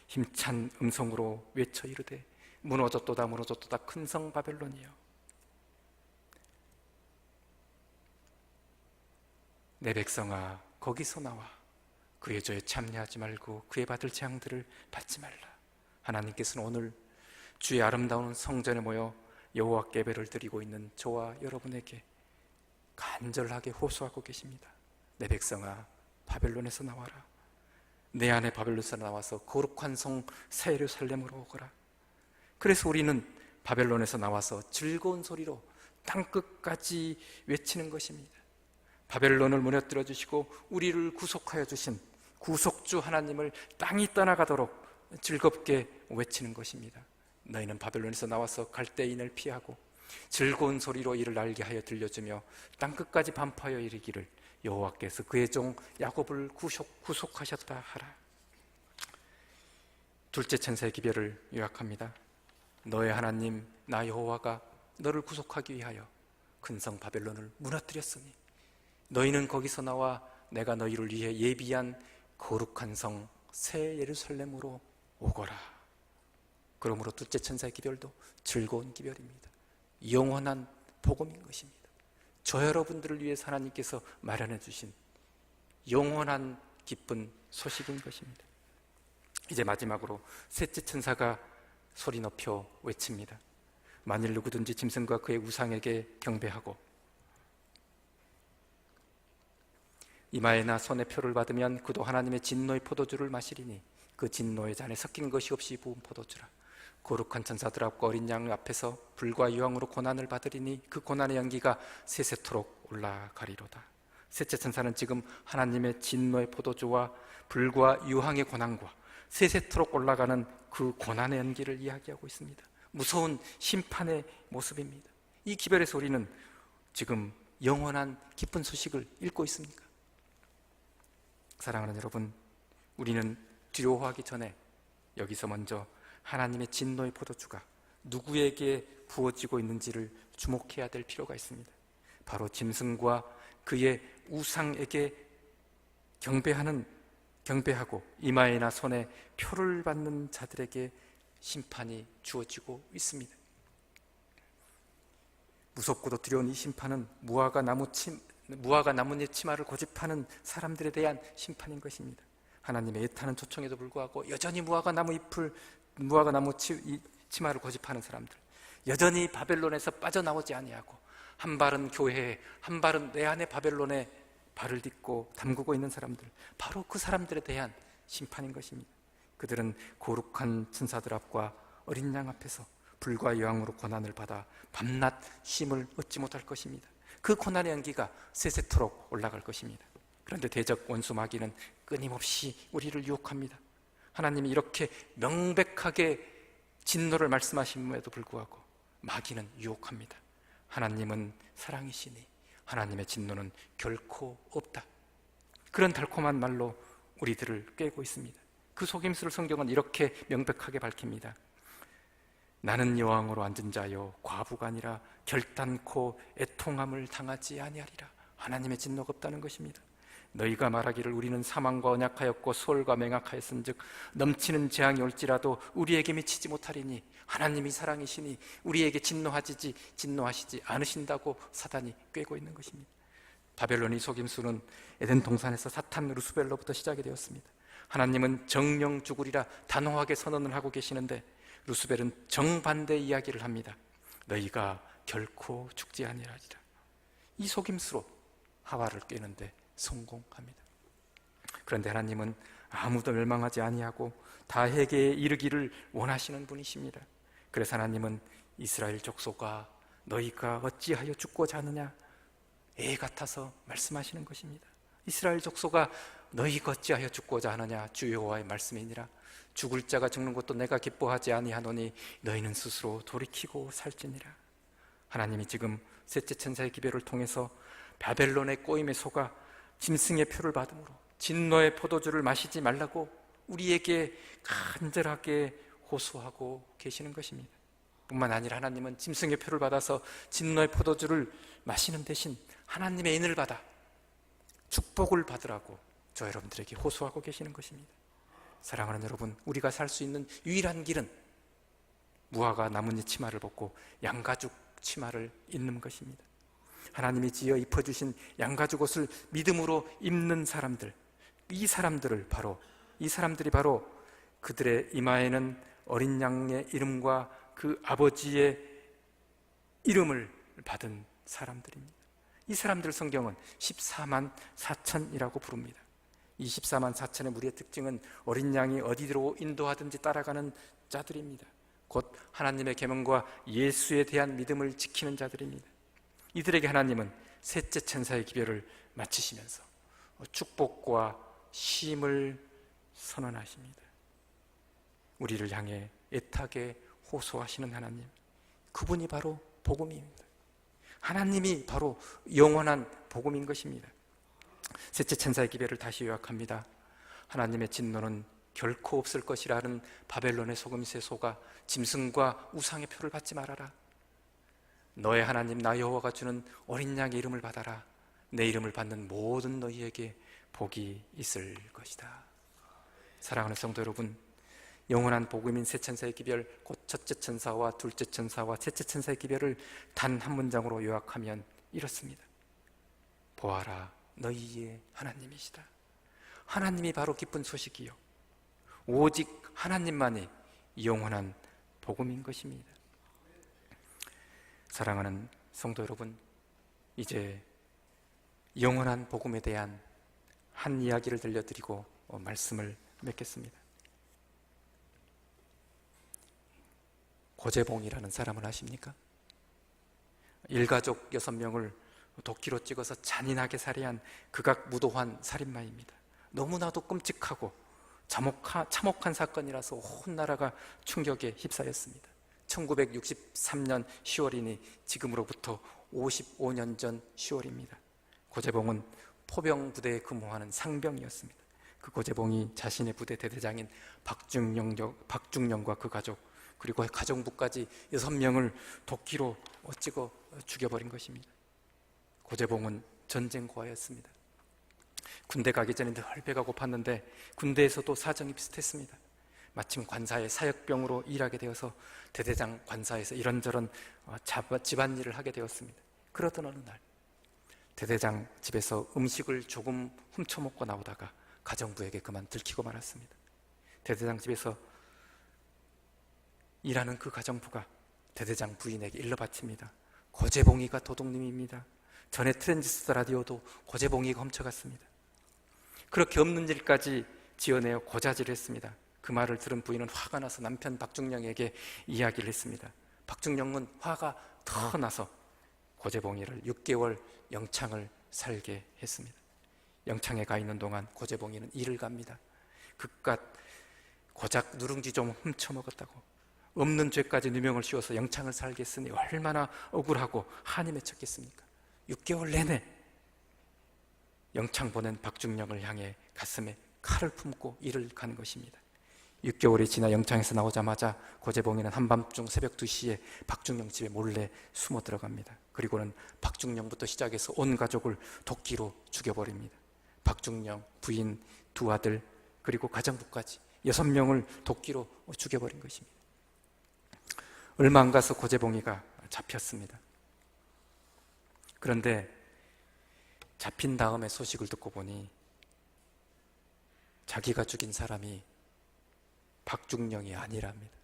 Speaker 3: 힘찬 음성으로 외쳐 이르되 무너졌도다 무너졌도다 큰 성 바벨론이여, 내 백성아 거기서 나와 그의 죄에 참여하지 말고 그의 받을 재앙들을 받지 말라. 하나님께서는 오늘 주의 아름다운 성전에 모여 여호와께 예배를 드리고 있는 저와 여러분에게 간절하게 호소하고 계십니다. 내 백성아 바벨론에서 나와라. 내 안에 바벨론에서 나와서 거룩한 성 새 예루살렘으로 오거라. 그래서 우리는 바벨론에서 나와서 즐거운 소리로 땅끝까지 외치는 것입니다. 바벨론을 무너뜨려 주시고 우리를 구속하여 주신 구속주 하나님을 땅이 떠나가도록 즐겁게 외치는 것입니다. 너희는 바벨론에서 나와서 갈대인을 피하고 즐거운 소리로 이를 알게 하여 들려주며 땅끝까지 반포하여 이르기를 여호와께서 그의 종 야곱을 구속하셨다 하라. 둘째 천사의 기별을 요약합니다. 너의 하나님 나 여호와가 너를 구속하기 위하여 큰 성 바벨론을 무너뜨렸으니 너희는 거기서 나와 내가 너희를 위해 예비한 거룩한 성 새 예루살렘으로 오거라. 그러므로 둘째 천사의 기별도 즐거운 기별입니다. 영원한 복음인 것입니다. 저 여러분들을 위해 하나님께서 마련해 주신 영원한 기쁜 소식인 것입니다. 이제 마지막으로 셋째 천사가 소리 높여 외칩니다. 만일 누구든지 짐승과 그의 우상에게 경배하고 이마에나 손에 표를 받으면 그도 하나님의 진노의 포도주를 마시리니 그 진노의 잔에 섞인 것이 없이 부은 포도주라. 거룩한 천사들 앞과 어린 양 앞에서 불과 유황으로 고난을 받으리니 그 고난의 연기가 세세토록 올라가리로다. 셋째 천사는 지금 하나님의 진노의 포도주와 불과 유황의 고난과 세세토록 올라가는 그 고난의 연기를 이야기하고 있습니다. 무서운 심판의 모습입니다. 이 기별의 소리는 지금 영원한 기쁜 소식을 읽고 있습니까? 사랑하는 여러분, 우리는 두려워하기 전에 여기서 먼저 하나님의 진노의 포도주가 누구에게 부어지고 있는지를 주목해야 될 필요가 있습니다. 바로 짐승과 그의 우상에게 경배하고 이마에나 손에 표를 받는 자들에게 심판이 주어지고 있습니다. 무섭고도 두려운 이 심판은 무화과 나뭇잎 치마를 고집하는 사람들에 대한 심판인 것입니다. 하나님의 애타는 초청에도 불구하고 여전히 무화과 나무 치마를 고집하는 사람들, 여전히 바벨론에서 빠져나오지 아니하고 한 발은 교회에, 한 발은 내 안의 바벨론에 발을 딛고 담그고 있는 사람들, 바로 그 사람들에 대한 심판인 것입니다. 그들은 거룩한 천사들 앞과 어린 양 앞에서 불과 유황으로 고난을 받아 밤낮 쉼을 얻지 못할 것입니다. 그 고난의 연기가 세세토록 올라갈 것입니다. 그런데 대적 원수 마귀는 끊임없이 우리를 유혹합니다. 하나님이 이렇게 명백하게 진노를 말씀하심에도 불구하고 마귀는 유혹합니다. 하나님은 사랑이시니 하나님의 진노는 결코 없다. 그런 달콤한 말로 우리들을 꿰고 있습니다. 그 속임수를 성경은 이렇게 명백하게 밝힙니다. 나는 여왕으로 앉은 자요 과부가 아니라 결단코 애통함을 당하지 아니하리라. 하나님의 진노가 없다는 것입니다. 너희가 말하기를 우리는 사망과 언약하였고 수월과 맹약하였은즉 넘치는 재앙이 올지라도 우리에게 미치지 못하리니 하나님이 사랑이시니 우리에게 진노하시지 않으신다고 사단이 꿰고 있는 것입니다. 바벨론의 속임수는 에덴 동산에서 사탄 루스벨로부터 시작이 되었습니다. 하나님은 정령 죽으리라 단호하게 선언을 하고 계시는데 루스벨은 정반대 이야기를 합니다. 너희가 결코 죽지 아니하리라. 이 속임수로 하와를 꿰는데 성공합니다. 그런데 하나님은 아무도 멸망하지 아니하고 다 회개에 이르기를 원하시는 분이십니다. 그래서 하나님은 이스라엘 족속아 너희가 어찌하여 죽고자 하느냐 애 같아서 말씀하시는 것입니다. 이스라엘 족속아 너희가 어찌하여 죽고자 하느냐 주 여호와의 말씀이니라. 죽을 자가 죽는 것도 내가 기뻐하지 아니하노니 너희는 스스로 돌이키고 살지니라. 하나님이 지금 셋째 천사의 기별을 통해서 바벨론의 꼬임에 속아 짐승의 표를 받음으로 진노의 포도주를 마시지 말라고 우리에게 간절하게 호소하고 계시는 것입니다. 뿐만 아니라 하나님은 짐승의 표를 받아서 진노의 포도주를 마시는 대신 하나님의 인을 받아 축복을 받으라고 저 여러분들에게 호소하고 계시는 것입니다. 사랑하는 여러분, 우리가 살 수 있는 유일한 길은 무화과 나뭇잎 치마를 벗고 양가죽 치마를 입는 것입니다. 하나님이 지어 입혀주신 양가죽 옷을 믿음으로 입는 사람들, 이 사람들이 바로 그들의 이마에는 어린 양의 이름과 그 아버지의 이름을 받은 사람들입니다. 이 사람들 성경은 14만 4천이라고 부릅니다. 이 14만 4천의 무리의 특징은 어린 양이 어디로 인도하든지 따라가는 자들입니다. 곧 하나님의 계명과 예수에 대한 믿음을 지키는 자들입니다. 이들에게 하나님은 셋째 천사의 기별을 마치시면서 축복과 쉼을 선언하십니다. 우리를 향해 애타게 호소하시는 하나님, 그분이 바로 복음입니다. 하나님이 바로 영원한 복음인 것입니다. 셋째 천사의 기별을 다시 요약합니다. 하나님의 진노는 결코 없을 것이라는 바벨론의 속임수에 속아 짐승과 우상의 표를 받지 말아라. 너의 하나님 나 여호와가 주는 어린 양의 이름을 받아라. 내 이름을 받는 모든 너희에게 복이 있을 것이다. 사랑하는 성도 여러분, 영원한 복음인 세 천사의 기별, 곧 첫째 천사와 둘째 천사와 셋째 천사의 기별을 단 한 문장으로 요약하면 이렇습니다. 보아라, 너희의 하나님이시다. 하나님이 바로 기쁜 소식이요, 오직 하나님만이 영원한 복음인 것입니다. 사랑하는 성도 여러분, 이제 영원한 복음에 대한 한 이야기를 들려드리고 말씀을 맺겠습니다. 고재봉이라는 사람을 아십니까? 일가족 6명을 도끼로 찍어서 잔인하게 살해한 극악무도한 살인마입니다. 너무나도 끔찍하고 참혹한 사건이라서 온 나라가 충격에 휩싸였습니다. 1963년 10월이니 지금으로부터 55년 전 10월입니다. 고재봉은 포병 부대에 근무하는 상병이었습니다. 그 고재봉이 자신의 부대 대대장인 박중령과 그 가족, 그리고 가정부까지 6명을 도끼로 찍어 죽여버린 것입니다. 고재봉은 전쟁고아였습니다. 군대 가기 전에 늘 배가 고팠는데 군대에서도 사정이 비슷했습니다. 마침 관사의 사역병으로 일하게 되어서 대대장 관사에서 이런저런 집안일을 하게 되었습니다. 그러던 어느 날 대대장 집에서 음식을 조금 훔쳐먹고 나오다가 가정부에게 그만 들키고 말았습니다. 대대장 집에서 일하는 그 가정부가 대대장 부인에게 일러 바칩니다. 고재봉이가 도둑님입니다. 전에 트랜지스터 라디오도 고재봉이가 훔쳐갔습니다. 그렇게 없는 일까지 지어내어 고자질을 했습니다. 그 말을 들은 부인은 화가 나서 남편 박중령에게 이야기를 했습니다. 박중령은 화가 더 나서 고재봉이를 6개월 영창을 살게 했습니다. 영창에 가 있는 동안 고재봉이는 일을 갑니다. 그깟 고작 누룽지 좀 훔쳐먹었다고 없는 죄까지 누명을 씌워서 영창을 살게 했으니 얼마나 억울하고 한이 맺혔겠습니까? 6개월 내내 영창 보낸 박중령을 향해 가슴에 칼을 품고 일을 간 것입니다. 6개월이 지나 영창에서 나오자마자 고재봉이는 한밤중 새벽 2시에 박중령 집에 몰래 숨어 들어갑니다. 그리고는 박중령부터 시작해서 온 가족을 도끼로 죽여버립니다. 박중령, 부인, 2 아들, 그리고 가정부까지 6명을 도끼로 죽여버린 것입니다. 얼마 안 가서 고재봉이가 잡혔습니다. 그런데 잡힌 다음에 소식을 듣고 보니 자기가 죽인 사람이 박중령이 아니랍니다.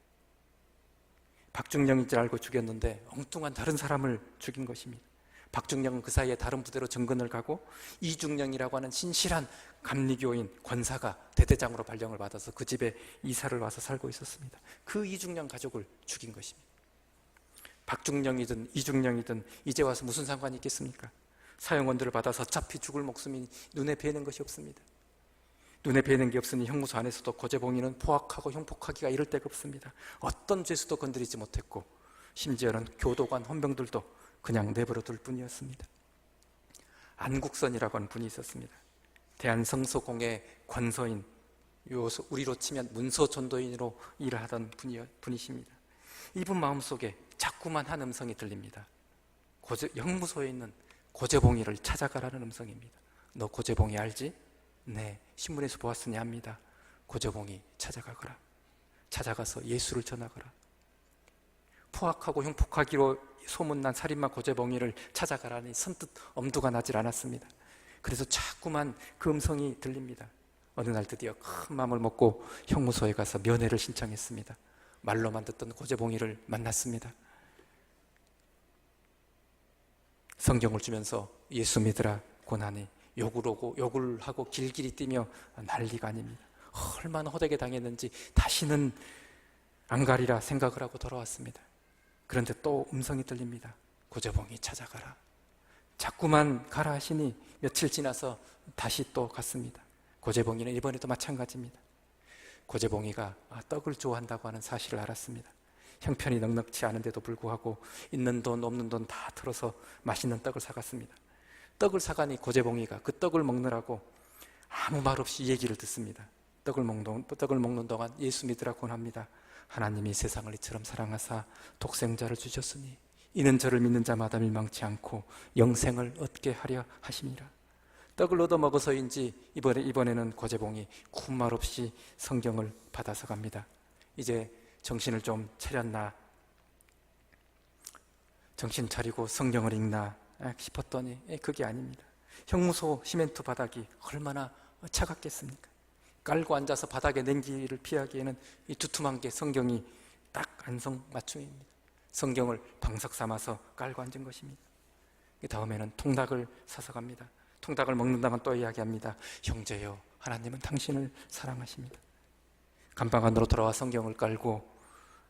Speaker 3: 박중령인 줄 알고 죽였는데 엉뚱한 다른 사람을 죽인 것입니다. 박중령은 그 사이에 다른 부대로 정근을 가고 이중령이라고 하는 신실한 감리교인 권사가 대대장으로 발령을 받아서 그 집에 이사를 와서 살고 있었습니다. 그 이중령 가족을 죽인 것입니다. 박중령이든 이중령이든 이제 와서 무슨 상관이 있겠습니까? 사형원들을 받아서 어차피 죽을 목숨이 눈에 뵈는 것이 없습니다. 눈에 뵈는 게 없으니 형무소 안에서도 고재봉이는 포악하고 흉폭하기가 이를 데가 없습니다. 어떤 죄수도 건드리지 못했고 심지어는 교도관, 헌병들도 그냥 내버려둘 뿐이었습니다. 안국선이라고 하는 분이 있었습니다. 대한성서공회 권서인, 우리로 치면 문서전도인으로 일을 하던 분이십니다. 이분 마음속에 자꾸만 한 음성이 들립니다. 형무소에 있는 고재봉이를 찾아가라는 음성입니다. 너 고재봉이 알지? 네, 신문에서 보았으니 합니다. 고재봉이 찾아가거라. 찾아가서 예수를 전하거라. 포악하고 흉폭하기로 소문난 살인마 고재봉이를 찾아가라니 선뜻 엄두가 나질 않았습니다. 그래서 자꾸만 그 음성이 들립니다. 어느 날 드디어 큰 마음을 먹고 형무소에 가서 면회를 신청했습니다. 말로만 듣던 고재봉이를 만났습니다. 성경을 주면서 예수 믿으라 고난이 욕을 하고 길길이 뛰며 난리가 아닙니다. 얼마나 호되게 당했는지 다시는 안 가리라 생각을 하고 돌아왔습니다. 그런데 또 음성이 들립니다. 고재봉이 찾아가라. 자꾸만 가라 하시니 며칠 지나서 다시 또 갔습니다. 고재봉이는 이번에도 마찬가지입니다. 고재봉이가 떡을 좋아한다고 하는 사실을 알았습니다. 형편이 넉넉치 않은데도 불구하고 있는 돈 없는 돈 다 털어서 맛있는 떡을 사갔습니다. 떡을 사가니 고재봉이가 그 떡을 먹느라고 아무 말 없이 얘기를 듣습니다. 떡을 먹는 동안 예수 믿으라 권합니다. 하나님이 세상을 이처럼 사랑하사 독생자를 주셨으니 이는 저를 믿는 자마다 멸망치 않고 영생을 얻게 하려 하심이라. 떡을 얻어 먹어서인지 이번에는 고재봉이 군말 없이 성경을 받아서 갑니다. 이제 정신을 좀 차렸나, 정신 차리고 성경을 읽나 싶었더니 그게 아닙니다. 형무소 시멘트 바닥이 얼마나 차갑겠습니까? 깔고 앉아서 바닥에 냉기를 피하기에는 이 두툼한 게 성경이 딱 안성맞춤입니다. 성경을 방석 삼아서 깔고 앉은 것입니다. 그 다음에는 통닭을 사서 갑니다. 통닭을 먹는다면 또 이야기합니다. 형제여, 하나님은 당신을 사랑하십니다. 감방 안으로 돌아와 성경을 깔고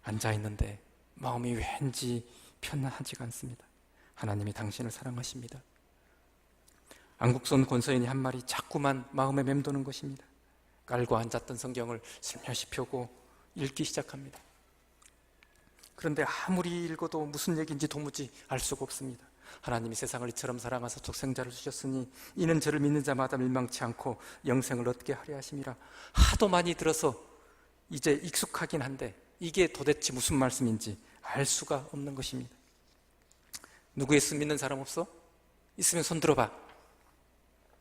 Speaker 3: 앉아있는데 마음이 왠지 편안하지가 않습니다. 하나님이 당신을 사랑하십니다. 안국선 권서인이 한 말이 자꾸만 마음에 맴도는 것입니다. 깔고 앉았던 성경을 슬며시 펴고 읽기 시작합니다. 그런데 아무리 읽어도 무슨 얘기인지 도무지 알 수가 없습니다. 하나님이 세상을 이처럼 사랑하사 독생자를 주셨으니 이는 저를 믿는 자마다 멸망치 않고 영생을 얻게 하려 하심이라. 하도 많이 들어서 이제 익숙하긴 한데 이게 도대체 무슨 말씀인지 알 수가 없는 것입니다. 누구 예수 믿는 사람 없어? 있으면 손 들어봐.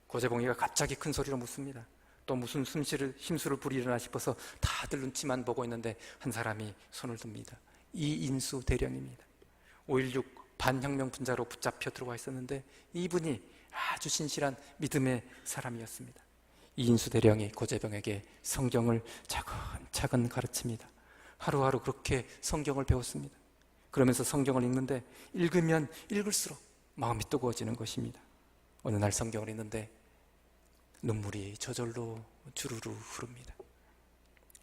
Speaker 3: 고재봉이가 갑자기 큰 소리로 묻습니다. 또 무슨 심수를 부리려나 싶어서 다들 눈치만 보고 있는데 한 사람이 손을 듭니다. 이인수 대령입니다. 5.16 반혁명 분자로 붙잡혀 들어와 있었는데 이분이 아주 신실한 믿음의 사람이었습니다. 이인수 대령이 고재봉에게 성경을 차근차근 가르칩니다. 하루하루 그렇게 성경을 배웠습니다. 그러면서 성경을 읽는데 읽으면 읽을수록 마음이 뜨거워지는 것입니다. 어느 날 성경을 읽는데 눈물이 저절로 주르르 흐릅니다.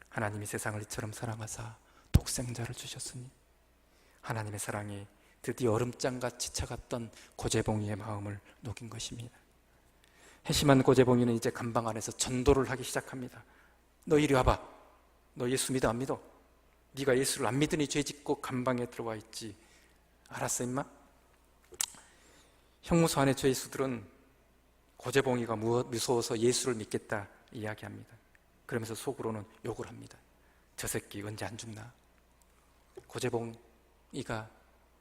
Speaker 3: 하나님이 세상을 이처럼 사랑하사 독생자를 주셨으니 하나님의 사랑이 드디어 얼음장같이 차갔던 고재봉이의 마음을 녹인 것입니다. 회심한 고재봉이는 이제 감방 안에서 전도를 하기 시작합니다. 너 이리 와봐. 너 예수 믿어 안 믿어? 네가 예수를 안 믿으니 죄짓고 감방에 들어와 있지. 알았어 임마? 형무소 안의 죄수들은 고재봉이가 무서워서 예수를 믿겠다 이야기합니다. 그러면서 속으로는 욕을 합니다. 저 새끼 언제 안 죽나? 고재봉이가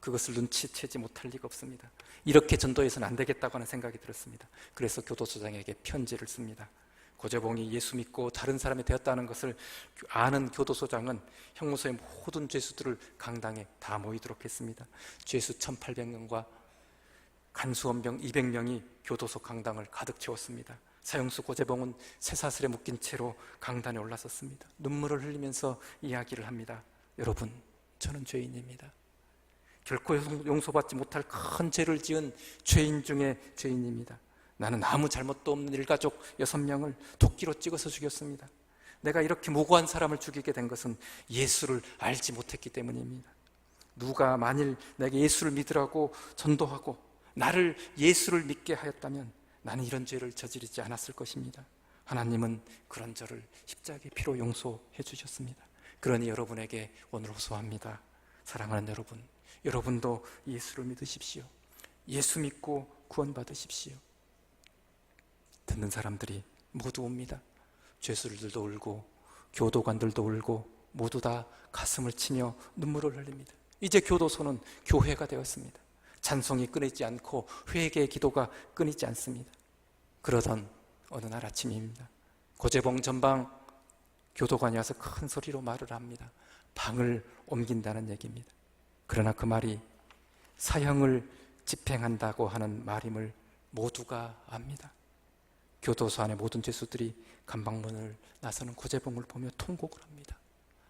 Speaker 3: 그것을 눈치채지 못할 리가 없습니다. 이렇게 전도해서는 안 되겠다고 하는 생각이 들었습니다. 그래서 교도소장에게 편지를 씁니다. 고재봉이 예수 믿고 다른 사람이 되었다는 것을 아는 교도소장은 형무소의 모든 죄수들을 강당에 다 모이도록 했습니다. 죄수 1800명과 간수원병 200명이 교도소 강당을 가득 채웠습니다. 사형수 고재봉은 쇠사슬에 묶인 채로 강단에 올라섰습니다. 눈물을 흘리면서 이야기를 합니다. 여러분, 저는 죄인입니다. 결코 용서받지 못할 큰 죄를 지은 죄인 중에 죄인입니다. 나는 아무 잘못도 없는 일가족 6명을 도끼로 찍어서 죽였습니다. 내가 이렇게 무고한 사람을 죽이게 된 것은 예수를 알지 못했기 때문입니다. 누가 만일 내게 예수를 믿으라고 전도하고 나를 예수를 믿게 하였다면 나는 이런 죄를 저지르지 않았을 것입니다. 하나님은 그런 저를 십자가의 피로 용서해 주셨습니다. 그러니 여러분에게 오늘 호소합니다. 사랑하는 여러분, 여러분도 예수를 믿으십시오. 예수 믿고 구원받으십시오. 듣는 사람들이 모두 옵니다. 죄수들도 울고 교도관들도 울고 모두 다 가슴을 치며 눈물을 흘립니다. 이제 교도소는 교회가 되었습니다. 찬송이 끊이지 않고 회개의 기도가 끊이지 않습니다. 그러던 어느 날 아침입니다. 고재봉 전방 교도관이 와서 큰 소리로 말을 합니다. 방을 옮긴다는 얘기입니다. 그러나 그 말이 사형을 집행한다고 하는 말임을 모두가 압니다. 교도소 안의 모든 죄수들이 감방문을 나서는 고재봉을 보며 통곡을 합니다.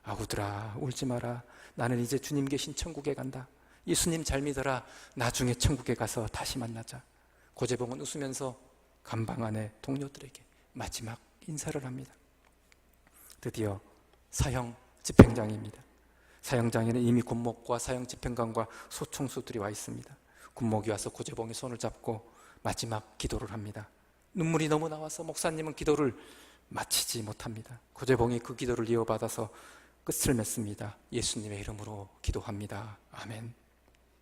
Speaker 3: 아우들아, 울지 마라. 나는 이제 주님 계신 천국에 간다. 예수님 잘 믿어라. 나중에 천국에 가서 다시 만나자. 고재봉은 웃으면서 감방 안의 동료들에게 마지막 인사를 합니다. 드디어 사형 집행장입니다. 사형장에는 이미 군목과 사형 집행관과 소총수들이 와 있습니다. 군목이 와서 고재봉의 손을 잡고 마지막 기도를 합니다. 눈물이 너무 나와서 목사님은 기도를 마치지 못합니다. 고재봉이 그 기도를 이어받아서 끝을 맺습니다. 예수님의 이름으로 기도합니다. 아멘.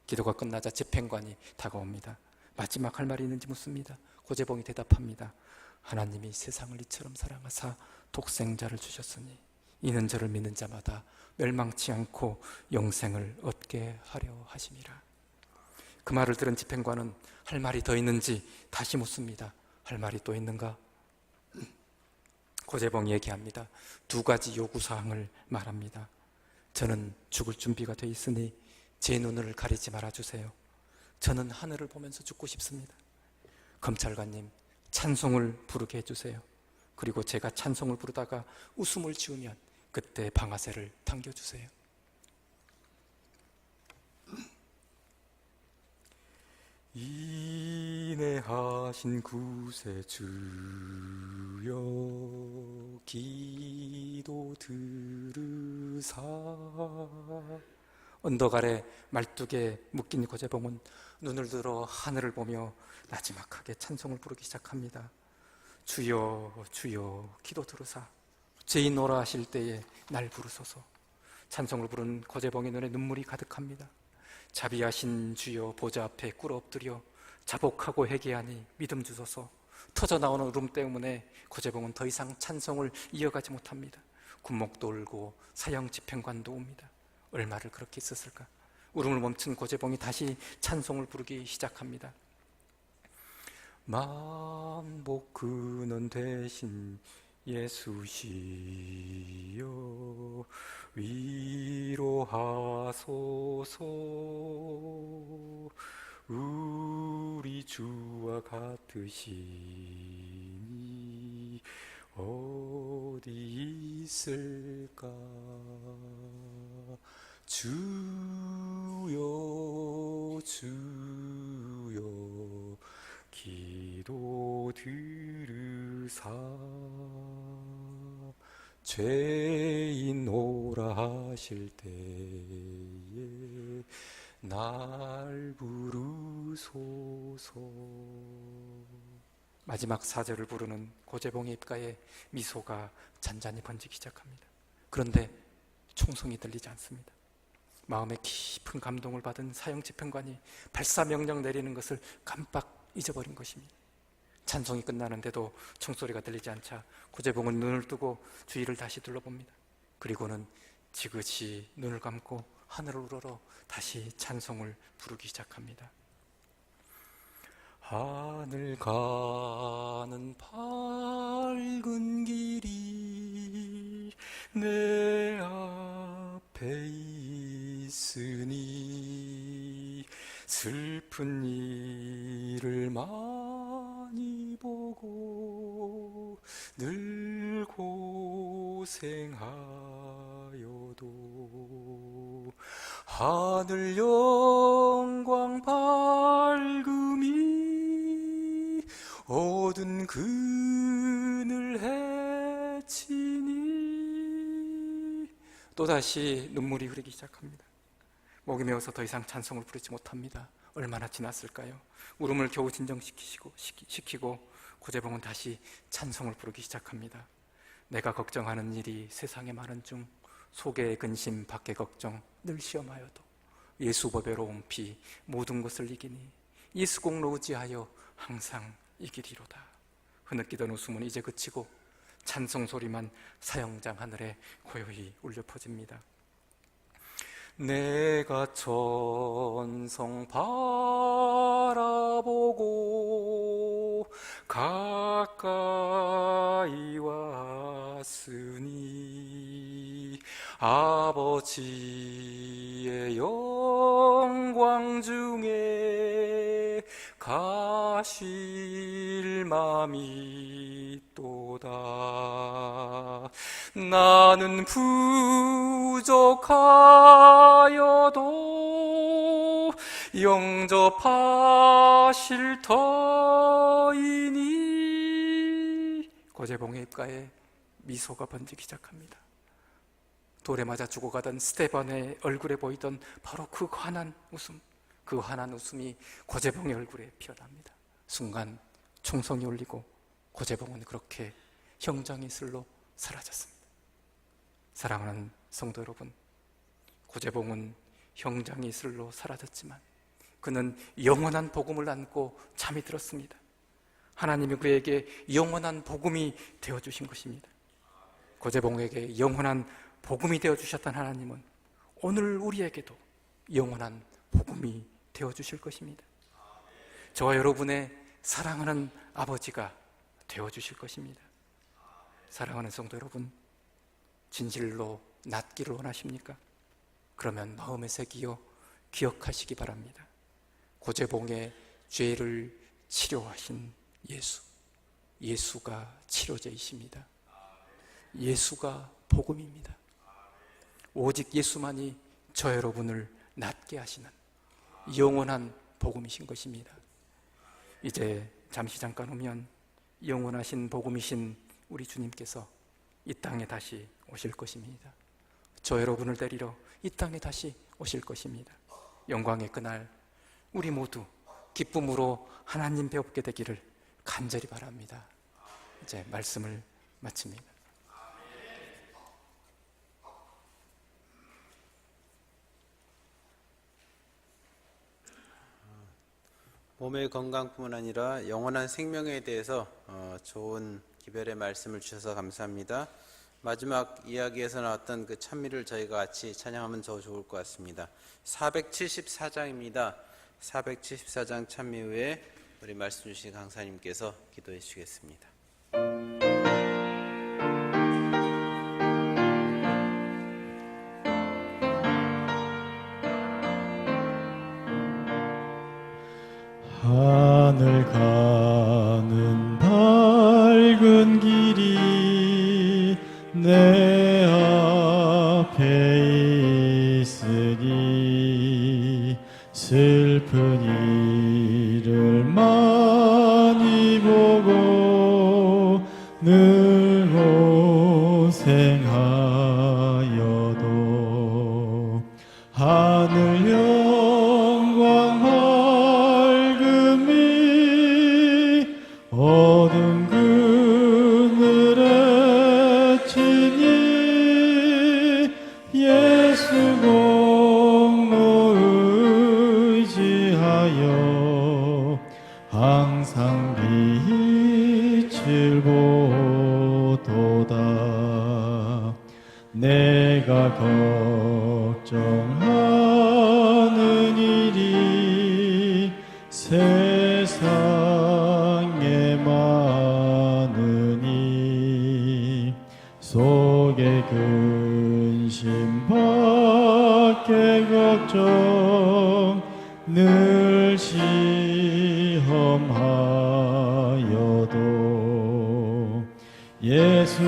Speaker 3: 기도가 끝나자 집행관이 다가옵니다. 마지막 할 말이 있는지 묻습니다. 고재봉이 대답합니다. 하나님이 세상을 이처럼 사랑하사 독생자를 주셨으니 이는 저를 믿는 자마다 멸망치 않고 영생을 얻게 하려 하심이라. 그 말을 들은 집행관은 할 말이 더 있는지 다시 묻습니다. 할 말이 또 있는가? 고재봉이 얘기합니다. 두 가지 요구사항을 말합니다. 저는 죽을 준비가 돼 있으니 제 눈을 가리지 말아주세요. 저는 하늘을 보면서 죽고 싶습니다. 검찰관님, 찬송을 부르게 해주세요. 그리고 제가 찬송을 부르다가 웃음을 지으면 그때 방아쇠를 당겨주세요. 인내하신 구세주여 기도 들으사. 언덕 아래 말뚝에 묶인 고재봉은 눈을 들어 하늘을 보며 나지막하게 찬송을 부르기 시작합니다. 주여 주여 기도 들으사 죄인오라 하실 때에 날 부르소서. 찬송을 부른 고재봉의 눈에 눈물이 가득합니다. 자비하신 주여 보좌 앞에 꿇어 엎드려 자복하고 회개하니 믿음 주소서. 터져나오는 울음 때문에 고재봉은 더 이상 찬송을 이어가지 못합니다. 군목도 울고 사형 집행관도 옵니다. 얼마를 그렇게 있었을까? 울음을 멈춘 고재봉이 다시 찬송을 부르기 시작합니다. 만복 근원 대신 예수시여 위로하소서. 우리 주와 같으시니 어디 있을까? 주여 주여 기도 들으사 죄인 오라 하실 때에 날 부르소서. 마지막 사절을 부르는 고재봉의 입가에 미소가 잔잔히 번지기 시작합니다. 그런데 총성이 들리지 않습니다. 마음에 깊은 감동을 받은 사형 집행관이 발사명령 내리는 것을 깜빡 잊어버린 것입니다. 찬송이 끝나는데도 총소리가 들리지 않자 고재봉은 눈을 뜨고 주위를 다시 둘러봅니다. 그리고는 지그시 눈을 감고 하늘을 우러러 다시 찬송을 부르기 시작합니다. 하늘 가는 밝은 길이 내 앞에 있으니 슬픈 일을 많이 보고 늘 고생하여도 하늘 영광 밝음이 어두운 그늘 헤치니 또다시 눈물이 흐르기 시작합니다. 목이 메어서 더 이상 찬송을 부르지 못합니다. 얼마나 지났을까요? 울음을 겨우 진정시키고 고재봉은 다시 찬송을 부르기 시작합니다. 내가 걱정하는 일이 세상에 많은 중 속의 근심 밖의 걱정 늘 시험하여도 예수 법에로 온 피 모든 것을 이기니 예수 공로 의지하여 항상 이기리로다. 흐느끼던 웃음은 이제 그치고 찬송 소리만 사형장 하늘에 고요히 울려 퍼집니다. 내가 천성 바라보고 가까이 왔으니 아버지의 영광 중에 가실 맘이 또다. 나는 부족하여도 영접하실 터이니 고재봉의 입가에 미소가 번지기 시작합니다. 돌에 맞아 죽어가던 스테반의 얼굴에 보이던 바로 그 환한 웃음, 그 환한 웃음이 고재봉의 얼굴에 피어납니다. 순간 총성이 울리고 고재봉은 그렇게 형장의 슬로 사라졌습니다. 사랑하는 성도 여러분, 고재봉은 형장의 슬로 사라졌지만 그는 영원한 복음을 안고 잠이 들었습니다. 하나님이 그에게 영원한 복음이 되어주신 것입니다. 고재봉에게 영원한 복음이 되어주셨던 하나님은 오늘 우리에게도 영원한 복음이 되어주실 것입니다. 저와 여러분의 사랑하는 아버지가 되어주실 것입니다. 사랑하는 성도 여러분, 진실로 낫기를 원하십니까? 그러면 마음에 새기어 기억하시기 바랍니다. 고재봉의 죄를 치료하신 예수, 예수가 치료제이십니다. 예수가 복음입니다. 오직 예수만이 저 여러분을 낫게 하시는 영원한 복음이신 것입니다. 이제 잠깐 후면 영원하신 복음이신 우리 주님께서 이 땅에 다시 오실 것입니다. 저 여러분을 데리러 이 땅에 다시 오실 것입니다. 영광의 그날 우리 모두 기쁨으로 하나님 배웁게 되기를 간절히 바랍니다. 이제 말씀을 마칩니다.
Speaker 4: 몸의 건강뿐만 아니라 영원한 생명에 대해서 좋은 기별의 말씀을 주셔서 감사합니다. 마지막 이야기에서 나왔던 그 찬미를 저희가 같이 찬양하면 더 좋을 것 같습니다. 474장입니다. 474장 찬미 후에 우리 말씀 주신 강사님께서 기도해 주시겠습니다.
Speaker 2: 하늘 가는 밝은 길이 내 앞에 있으니 슬픈 일을 많이 보고 늘 고생하여도 하늘 영광 밝음이 어두운 그늘에 치니 예수 공로 의지하여 항상 빛을 보도다. 내가 걱정하는 일이 세상에 많으니 속에 근심 밖에 걱정 늘 시험하여도 예수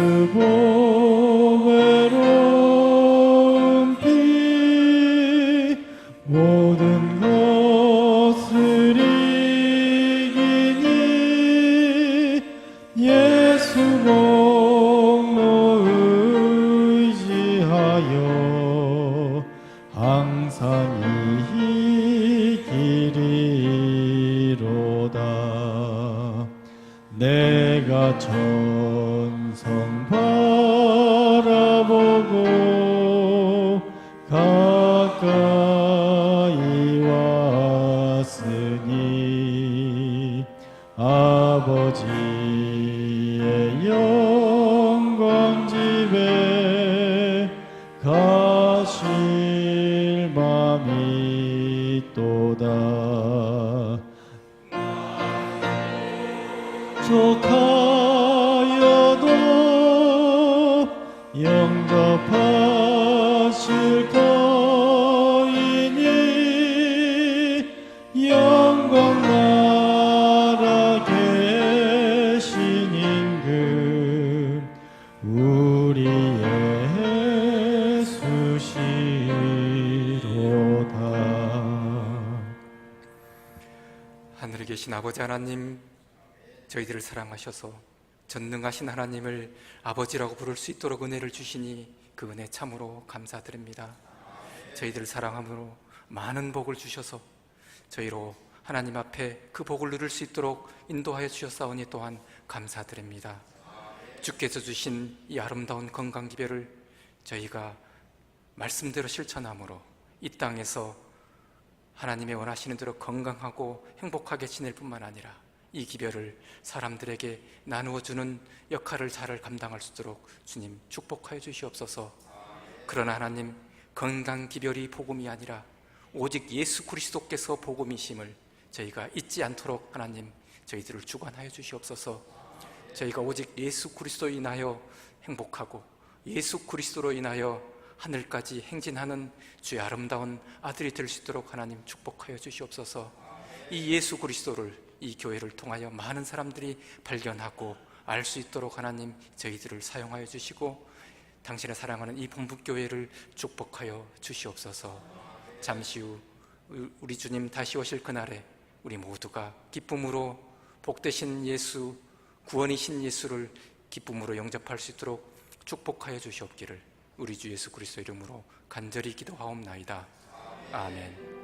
Speaker 2: 보배로운 피 모든 것을 이기니 예수 공로 의지하여 항상 이기리로다. 내가 천성 바라보고 가까이 왔으니 아버지의 영광 집에 가실 맘이 또다. 족하여도 영접하실 터이니 영광 나라 계신 임금 우리의 수시로다.
Speaker 3: 하늘에 계신 아버지 하나님, 저희들을 사랑하셔서 전능하신 하나님을 아버지라고 부를 수 있도록 은혜를 주시니 그 은혜 참으로 감사드립니다. 저희들을 사랑함으로 많은 복을 주셔서 저희로 하나님 앞에 그 복을 누릴 수 있도록 인도하여 주셨사오니 또한 감사드립니다. 주께서 주신 이 아름다운 건강 기별을 저희가 말씀대로 실천함으로 이 땅에서 하나님의 원하시는 대로 건강하고 행복하게 지낼 뿐만 아니라 이 기별을 사람들에게 나누어주는 역할을 잘 감당할 수 있도록 주님 축복하여 주시옵소서. 그러나 하나님, 건강 기별이 복음이 아니라 오직 예수 그리스도께서 복음이심을 저희가 잊지 않도록 하나님 저희들을 주관하여 주시옵소서. 저희가 오직 예수 그리스도로 인하여 행복하고 예수 그리스도로 인하여 하늘까지 행진하는 주의 아름다운 아들이 될 수 있도록 하나님 축복하여 주시옵소서. 이 예수 그리스도를 이 교회를 통하여 많은 사람들이 발견하고 알 수 있도록 하나님 저희들을 사용하여 주시고 당신의 사랑하는 이 본부교회를 축복하여 주시옵소서. 잠시 후 우리 주님 다시 오실 그날에 우리 모두가 기쁨으로 복되신 예수, 구원이신 예수를 기쁨으로 영접할 수 있도록 축복하여 주시옵기를 우리 주 예수 그리스도 이름으로 간절히 기도하옵나이다. 아멘.